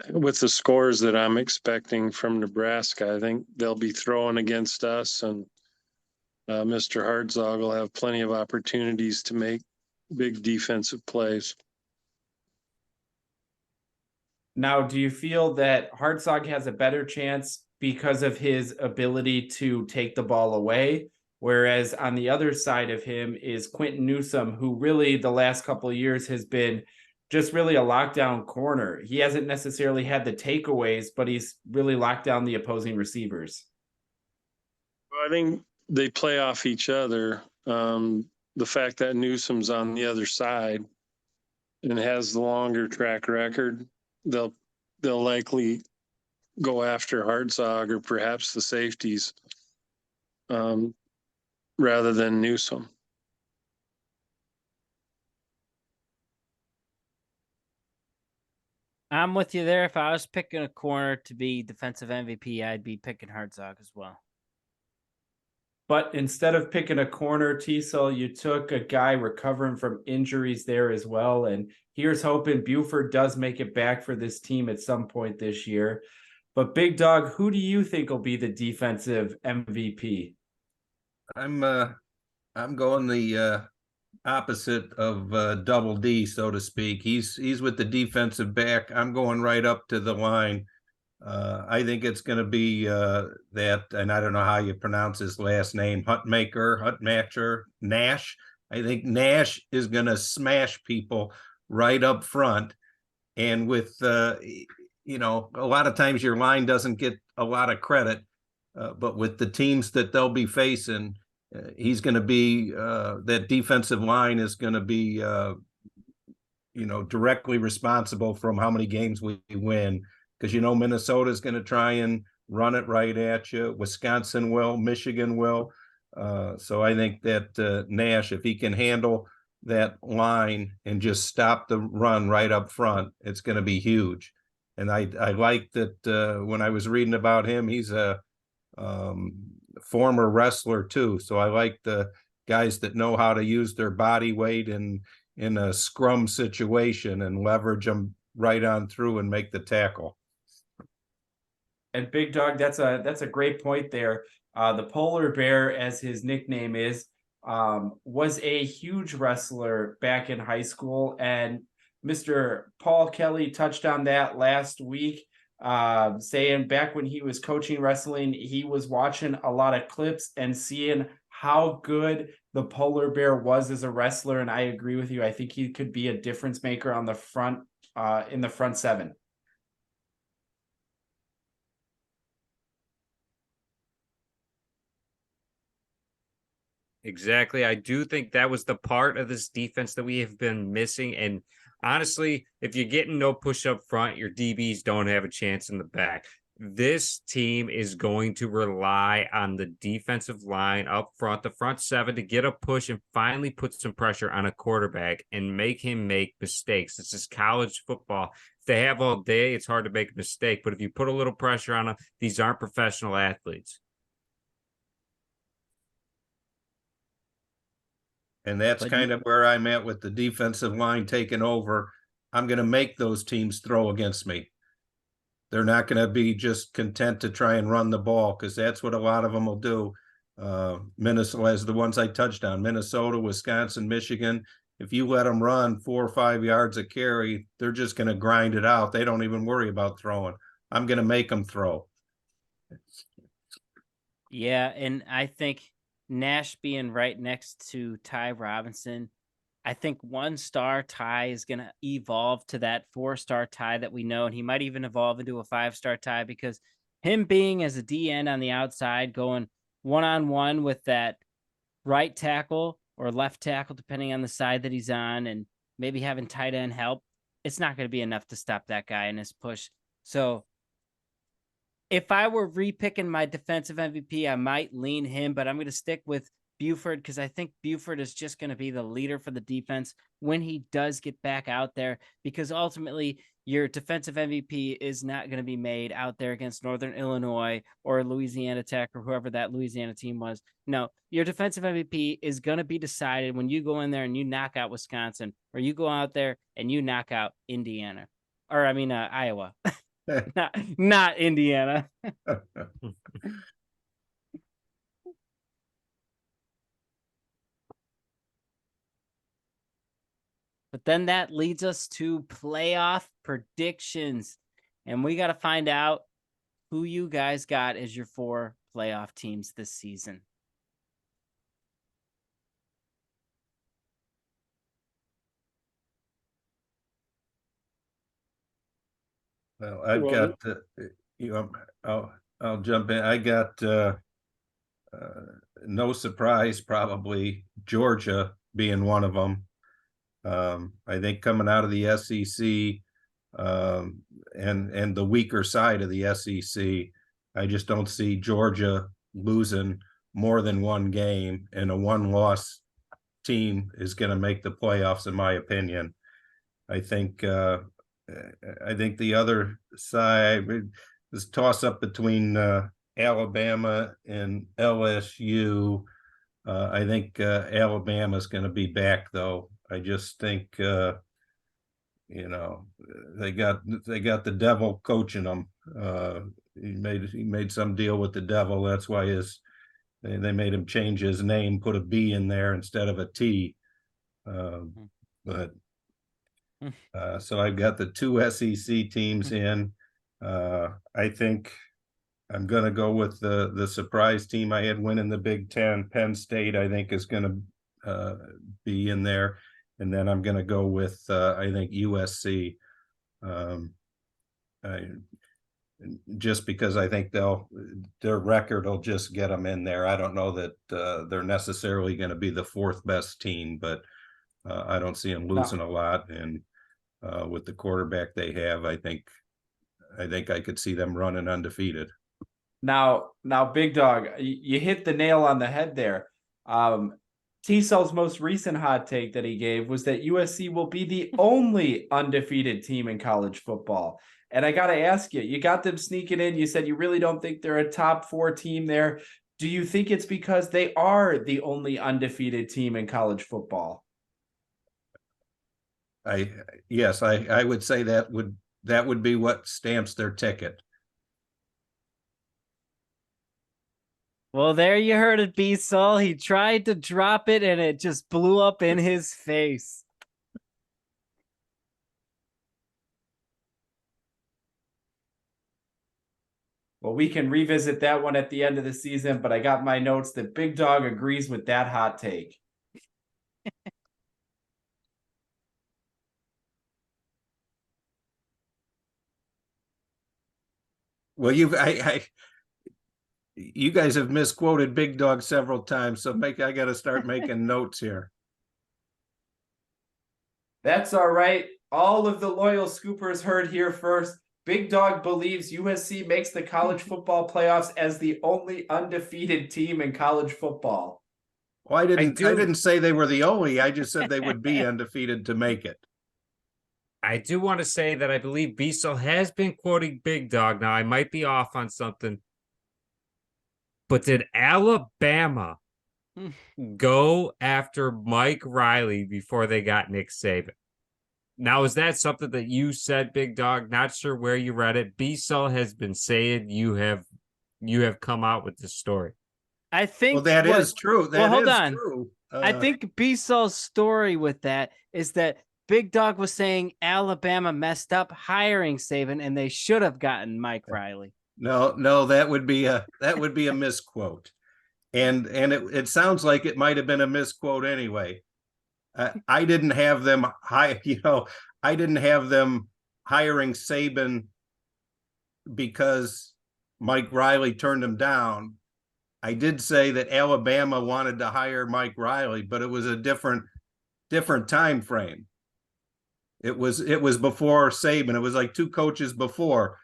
with the scores that I'm expecting from Nebraska, I think they'll be throwing against us, and Mr. Hartzog will have plenty of opportunities to make big defensive plays. Now, do you feel that Hartzog has a better chance because of his ability to take the ball away? Whereas on the other side of him is Quentin Newsome, who really the last couple of years has been just really a lockdown corner. He hasn't necessarily had the takeaways, but he's really locked down the opposing receivers. Well, I think they play off each other. The fact that Newsome's on the other side and has the longer track record, they'll likely go after Hartzog or perhaps the safeties rather than Newsome. I'm with you there. If I was picking a corner to be defensive MVP, I'd be picking Hartzog as well. But instead of picking a corner, TSul, you took a guy recovering from injuries there as well. And here's hoping Buford does make it back for this team at some point this year. But Big Dog, who do you think will be the defensive MVP? I'm going the opposite of Double D, so to speak. He's with the defensive back. I'm going right up to the line. I think it's going to be that, and I don't know how you pronounce his last name, Huntmacher, Nash. I think Nash is going to smash people right up front. And with, you know, a lot of times your line doesn't get a lot of credit, but with the teams that they'll be facing, he's going to be, that defensive line is going to be, you know, directly responsible from how many games we win. Because, you know, Minnesota is going to try and run it right at you. Wisconsin will, Michigan will. So I think that Nash, if he can handle that line and just stop the run right up front, it's going to be huge. And I like that when I was reading about him, he's a former wrestler too. So I like the guys that know how to use their body weight in a scrum situation and leverage them right on through and make the tackle. And Big Dog, that's a great point there. The Polar Bear, as his nickname is, was a huge wrestler back in high school, and Mr. Paul Kelly touched on that last week, saying back when he was coaching wrestling, he was watching a lot of clips and seeing how good the Polar Bear was as a wrestler. And I agree with you. I think he could be a difference maker on the front, in the front seven. Exactly. I do think that was the part of this defense that we have been missing. And honestly, if you're getting no push up front, your DBs don't have a chance in the back. This team is going to rely on the defensive line up front, the front 7, to get a push and finally put some pressure on a quarterback and make him make mistakes. This is college football. If they have all day, it's hard to make a mistake. But if you put a little pressure on them, these aren't professional athletes. And that's But kind of where I'm at with the defensive line taking over. I'm going to make those teams throw against me. They're not going to be just content to try and run the ball, because that's what a lot of them will do. Minnesota, as the ones I touched on, Minnesota, Wisconsin, Michigan. If you let them run 4 or 5 yards a carry, they're just going to grind it out. They don't even worry about throwing. I'm going to make them throw. yeah, and I think Nash being right next to Ty Robinson, I think 1-star Ty is going to evolve to that 4-star Ty that we know, and he might even evolve into a 5-star Ty, because him being as a DN on the outside, going one-on-one with that right tackle or left tackle, depending on the side that he's on, and maybe having tight end help, it's not going to be enough to stop that guy in his push. So if I were repicking my defensive MVP, I might lean him, but I'm going to stick with Buford, because I think Buford is just going to be the leader for the defense when he does get back out there, because ultimately your defensive MVP is not going to be made out there against Northern Illinois or Louisiana Tech or whoever that Louisiana team was. No, your defensive MVP is going to be decided when you go in there and you knock out Wisconsin, or you go out there and you knock out Indiana, or Iowa. not Indiana. But then that leads us to playoff predictions. And we got to find out who you guys got as your 4 playoff teams this season. Well, I've got I'll jump in. I got no surprise, probably Georgia being one of them. I think coming out of the SEC, and the weaker side of the SEC, I just don't see Georgia losing more than one game, and a 1-loss team is going to make the playoffs, in my opinion. I think the other side is toss up between Alabama and LSU. I think Alabama is going to be back, though. I just think they got the devil coaching them. He made some deal with the devil. That's why they made him change his name, put a B in there instead of a T. So I've got the 2 SEC teams in. I think I'm going to go with the surprise team I had winning the Big Ten. Penn State, I think, is going to be in there. And then I'm going to go with, I think, USC. Just because I think their record will just get them in there. I don't know that they're necessarily going to be the 4th best team, but I don't see them losing a lot. And with the quarterback they have, I think I could see them running undefeated. Now, Big Dog, you hit the nail on the head there. TSul's most recent hot take that he gave was that USC will be the only undefeated team in college football. And I got to ask you, you got them sneaking in. You said you really don't think they're a top 4 team there. Do you think it's because they are the only undefeated team in college football? Yes, I would say that would be what stamps their ticket. Well, there you heard it, BSul. He tried to drop it and it just blew up in his face. Well, we can revisit that one at the end of the season, but I got my notes that Big Dog agrees with that hot take. Well, you guys have misquoted Big Dog several times, so I got to start making notes here. That's all right. All of the loyal scoopers heard here first. Big Dog believes USC makes the college football playoffs as the only undefeated team in college football. Well, I didn't say they were the only. I just said they would be undefeated to make it. I do want to say that I believe BSul has been quoting Big Dog. Now, I might be off on something, but did Alabama go after Mike Riley before they got Nick Saban. Now, is that something that you said, Big Dog? Not sure where you read it. BSul has been saying you have come out with this story. I think Well, that is true. hold Is on. true. I think BSul's story with that is that Big Dog was saying Alabama messed up hiring Saban and they should have gotten Mike Riley. No, that would be a misquote. And it sounds like it might have been a misquote anyway. I didn't have them I didn't have them hiring Saban because Mike Riley turned him down. I did say that Alabama wanted to hire Mike Riley, but it was a different time frame. It was before Saban. It was like two coaches before,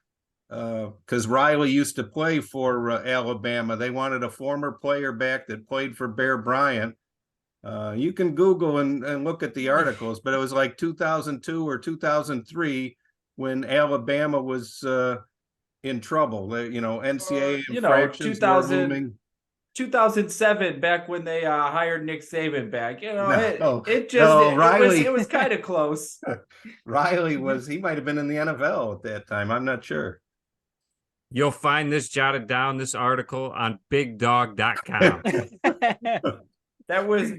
because Riley used to play for Alabama. They wanted a former player back that played for Bear Bryant. You can Google and look at the articles, but it was like 2002 or 2003 when Alabama was in trouble. NCAA infractions were looming. 2007, back when they hired Nick Saban back. Riley, it was kind of close. Riley he might have been in the NFL at that time. I'm not sure. You'll find this jotted down, this article on bigdog.com. That was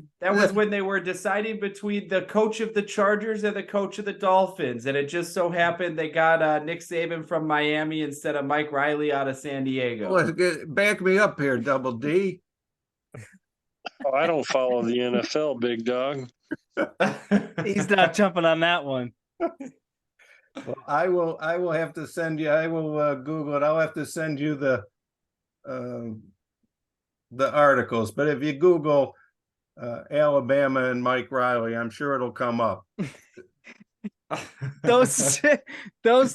when they were deciding between the coach of the Chargers and the coach of the Dolphins, and it just so happened they got Nick Saban from Miami instead of Mike Riley out of San Diego. Well, back me up here, Double D. Oh, I don't follow the NFL, Big Dog. He's not jumping on that one. Well, I will have to send you. I will Google it. I'll have to send you the articles. But if you Google Alabama and Mike Riley, I'm sure it'll come up. Those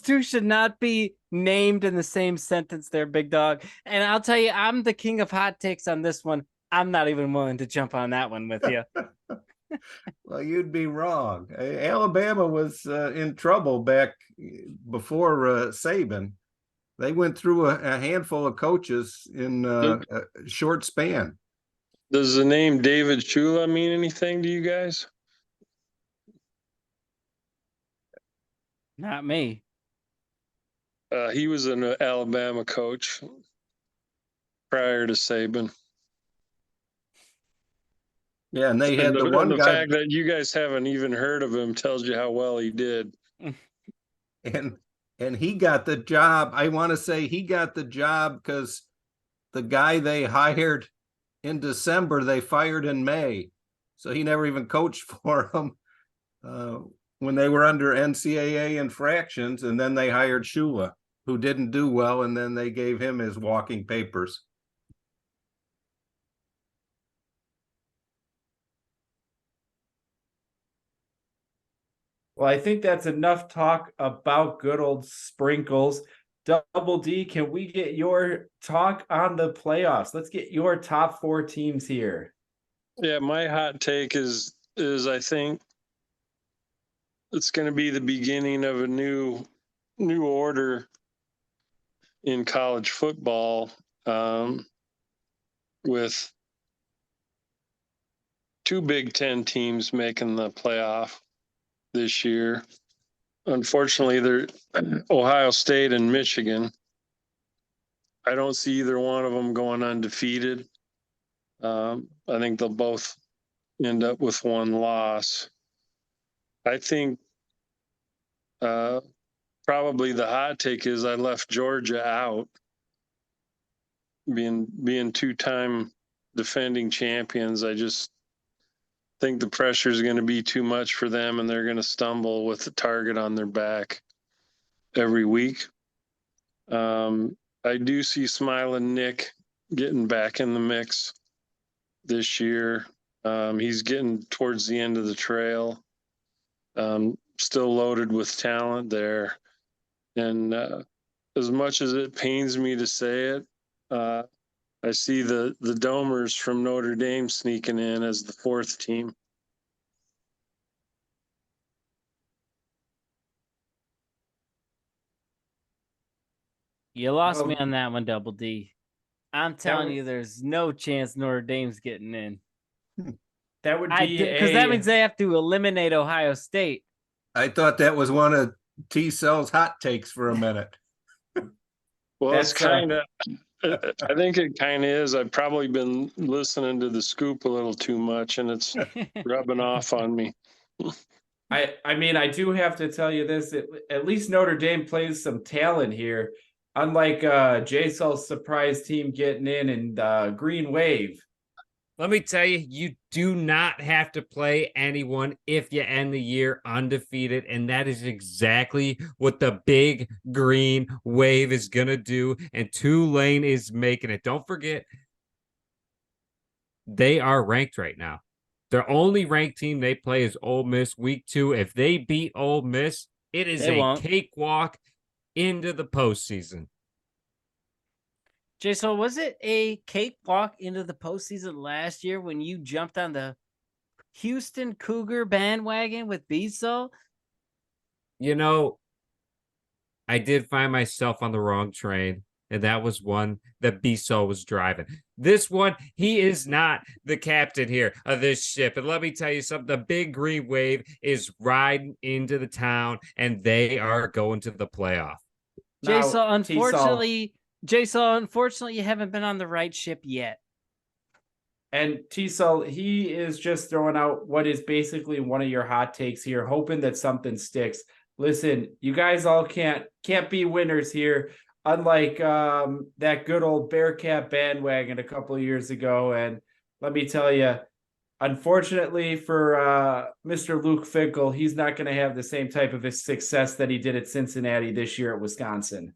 two should not be named in the same sentence there, Big Dog. And I'll tell you, I'm the king of hot takes on this one. I'm not even willing to jump on that one with you. Well, you'd be wrong. Alabama was in trouble back before Saban. They went through a handful of coaches in a short span. Does the name David Shula mean anything to you guys? Not me. He was an Alabama coach prior to Saban. Yeah, and they had the one the guy. fact that you guys haven't even heard of him tells you how well he did. And he got the job. I want to say he got the job because the guy they hired in December, they fired in May. So he never even coached for them when they were under NCAA infractions. And then they hired Shula, who didn't do well. And then they gave him his walking papers. Well, I think that's enough talk about good old sprinkles. Double D, can we get your talk on the playoffs? Let's get your top 4 teams here. Yeah, my hot take is I think it's going to be the beginning of a new order in college football, with 2 Big Ten teams making the playoff this year. Unfortunately, they're Ohio State and Michigan. I don't see either one of them going undefeated. I think they'll both end up with 1 loss. I think probably the hot take is I left Georgia out, being 2-time defending champions. I just think the pressure is going to be too much for them, and they're going to stumble with the target on their back every week. I do see Smiling Nick getting back in the mix this year. He's getting towards the end of the trail. Still loaded with talent there. And as much as it pains me to say it, I see the Domers from Notre Dame sneaking in as the 4th team. You lost me on that one, Double D. I'm telling you, there's no chance Notre Dame's getting in. That would be because that means they have to eliminate Ohio State. I thought that was one of TSul's hot takes for a minute. Well, it's That's, kind of, I think it kind of is. I've probably been listening to the scoop a little too much, and it's rubbing off on me. I mean, I do have to tell you this. At least Notre Dame plays some talent here. Unlike JSul's surprise team getting in and Green Wave. Let me tell you, you do not have to play anyone if you end the year undefeated. And that is exactly what the big green wave is going to do. And Tulane is making it. Don't forget, they are ranked right now. Their only ranked team they play is Ole Miss week 2. If they beat Ole Miss, it is a cakewalk into the postseason. JSul, was it a cakewalk into the postseason last year when you jumped on the Houston Cougar bandwagon with BSul? You know, I did find myself on the wrong train, and that was one that BSul was driving. This one, he is not the captain here of this ship. And let me tell you something, the big green wave is riding into the town, and they are going to the playoff. JSul, unfortunately, you haven't been on the right ship yet. And TSul, he is just throwing out what is basically one of your hot takes here, hoping that something sticks. Listen, you guys all can't be winners here, unlike that good old Bearcat bandwagon a couple of years ago. And let me tell you, unfortunately for Mr. Luke Fickle, he's not going to have the same type of success that he did at Cincinnati this year at Wisconsin.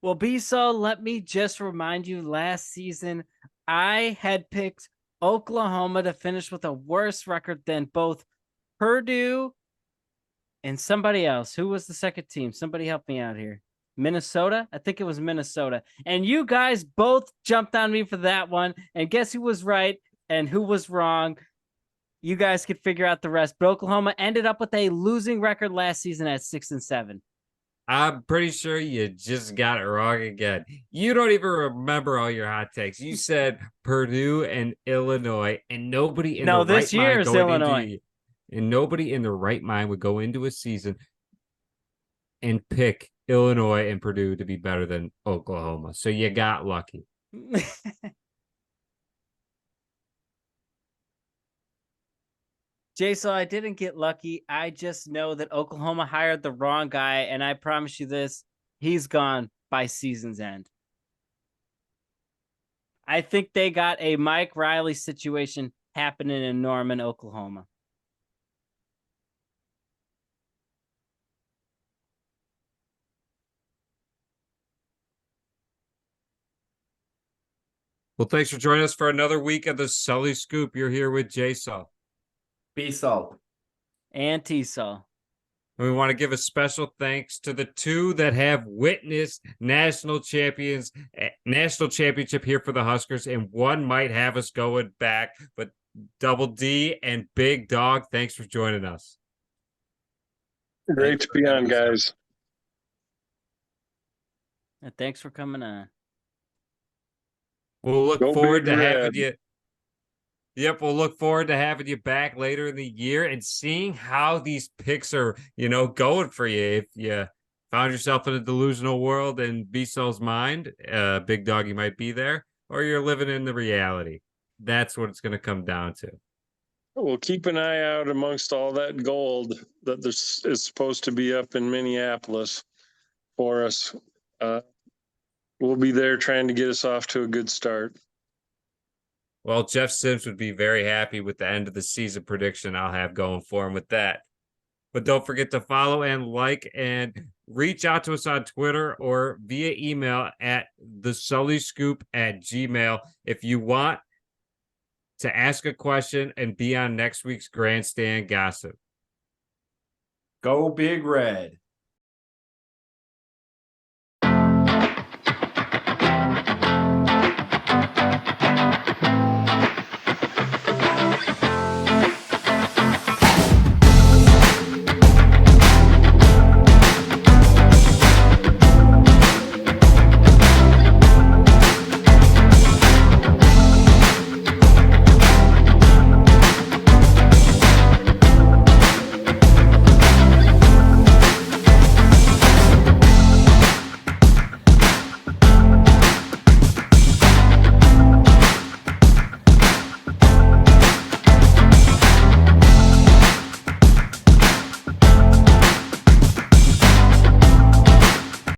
Well, BSul, let me just remind you, last season, I had picked Oklahoma to finish with a worse record than both Purdue and somebody else. Who was the second team? Somebody help me out here. Minnesota? I think it was Minnesota. And you guys both jumped on me for that one. And guess who was right and who was wrong? You guys could figure out the rest. But Oklahoma ended up with a losing record last season at 6-7. I'm pretty sure you just got it wrong again. You don't even remember all your hot takes. You said Purdue and Illinois, and nobody in the this right year mind is going Illinois. and nobody in the right mind would go into a season and pick Illinois and Purdue to be better than Oklahoma. So you got lucky. JSul, I didn't get lucky. I just know that Oklahoma hired the wrong guy, and I promise you this, he's gone by season's end. I think they got a Mike Riley situation happening in Norman, Oklahoma. Well, thanks for joining us for another week of the Sully Scoop. You're here with JSul. BSul. And TSul. And we want to give a special thanks to the two that have witnessed national championship here for the Huskers, and one might have us going back. But Double D and Big Dog, thanks for joining us. Great to be on, guys. And thanks for coming on. We'll look Go forward Big to having Red. you. Yep, we'll look forward to having you back later in the year and seeing how these picks are, going for you. If you found yourself in a delusional world in BSul's mind, Big Dog, you might be there, or you're living in the reality. That's what it's going to come down to. We'll keep an eye out amongst all that gold that is supposed to be up in Minneapolis for us. We'll be there trying to get us off to a good start. Well, Jeff Sims would be very happy with the end of the season prediction I'll have going for him with that. But don't forget to follow and like and reach out to us on Twitter or via email at thesullyscoop@gmail.com if you want to ask a question and be on next week's Grandstand Gossip. Go Big Red.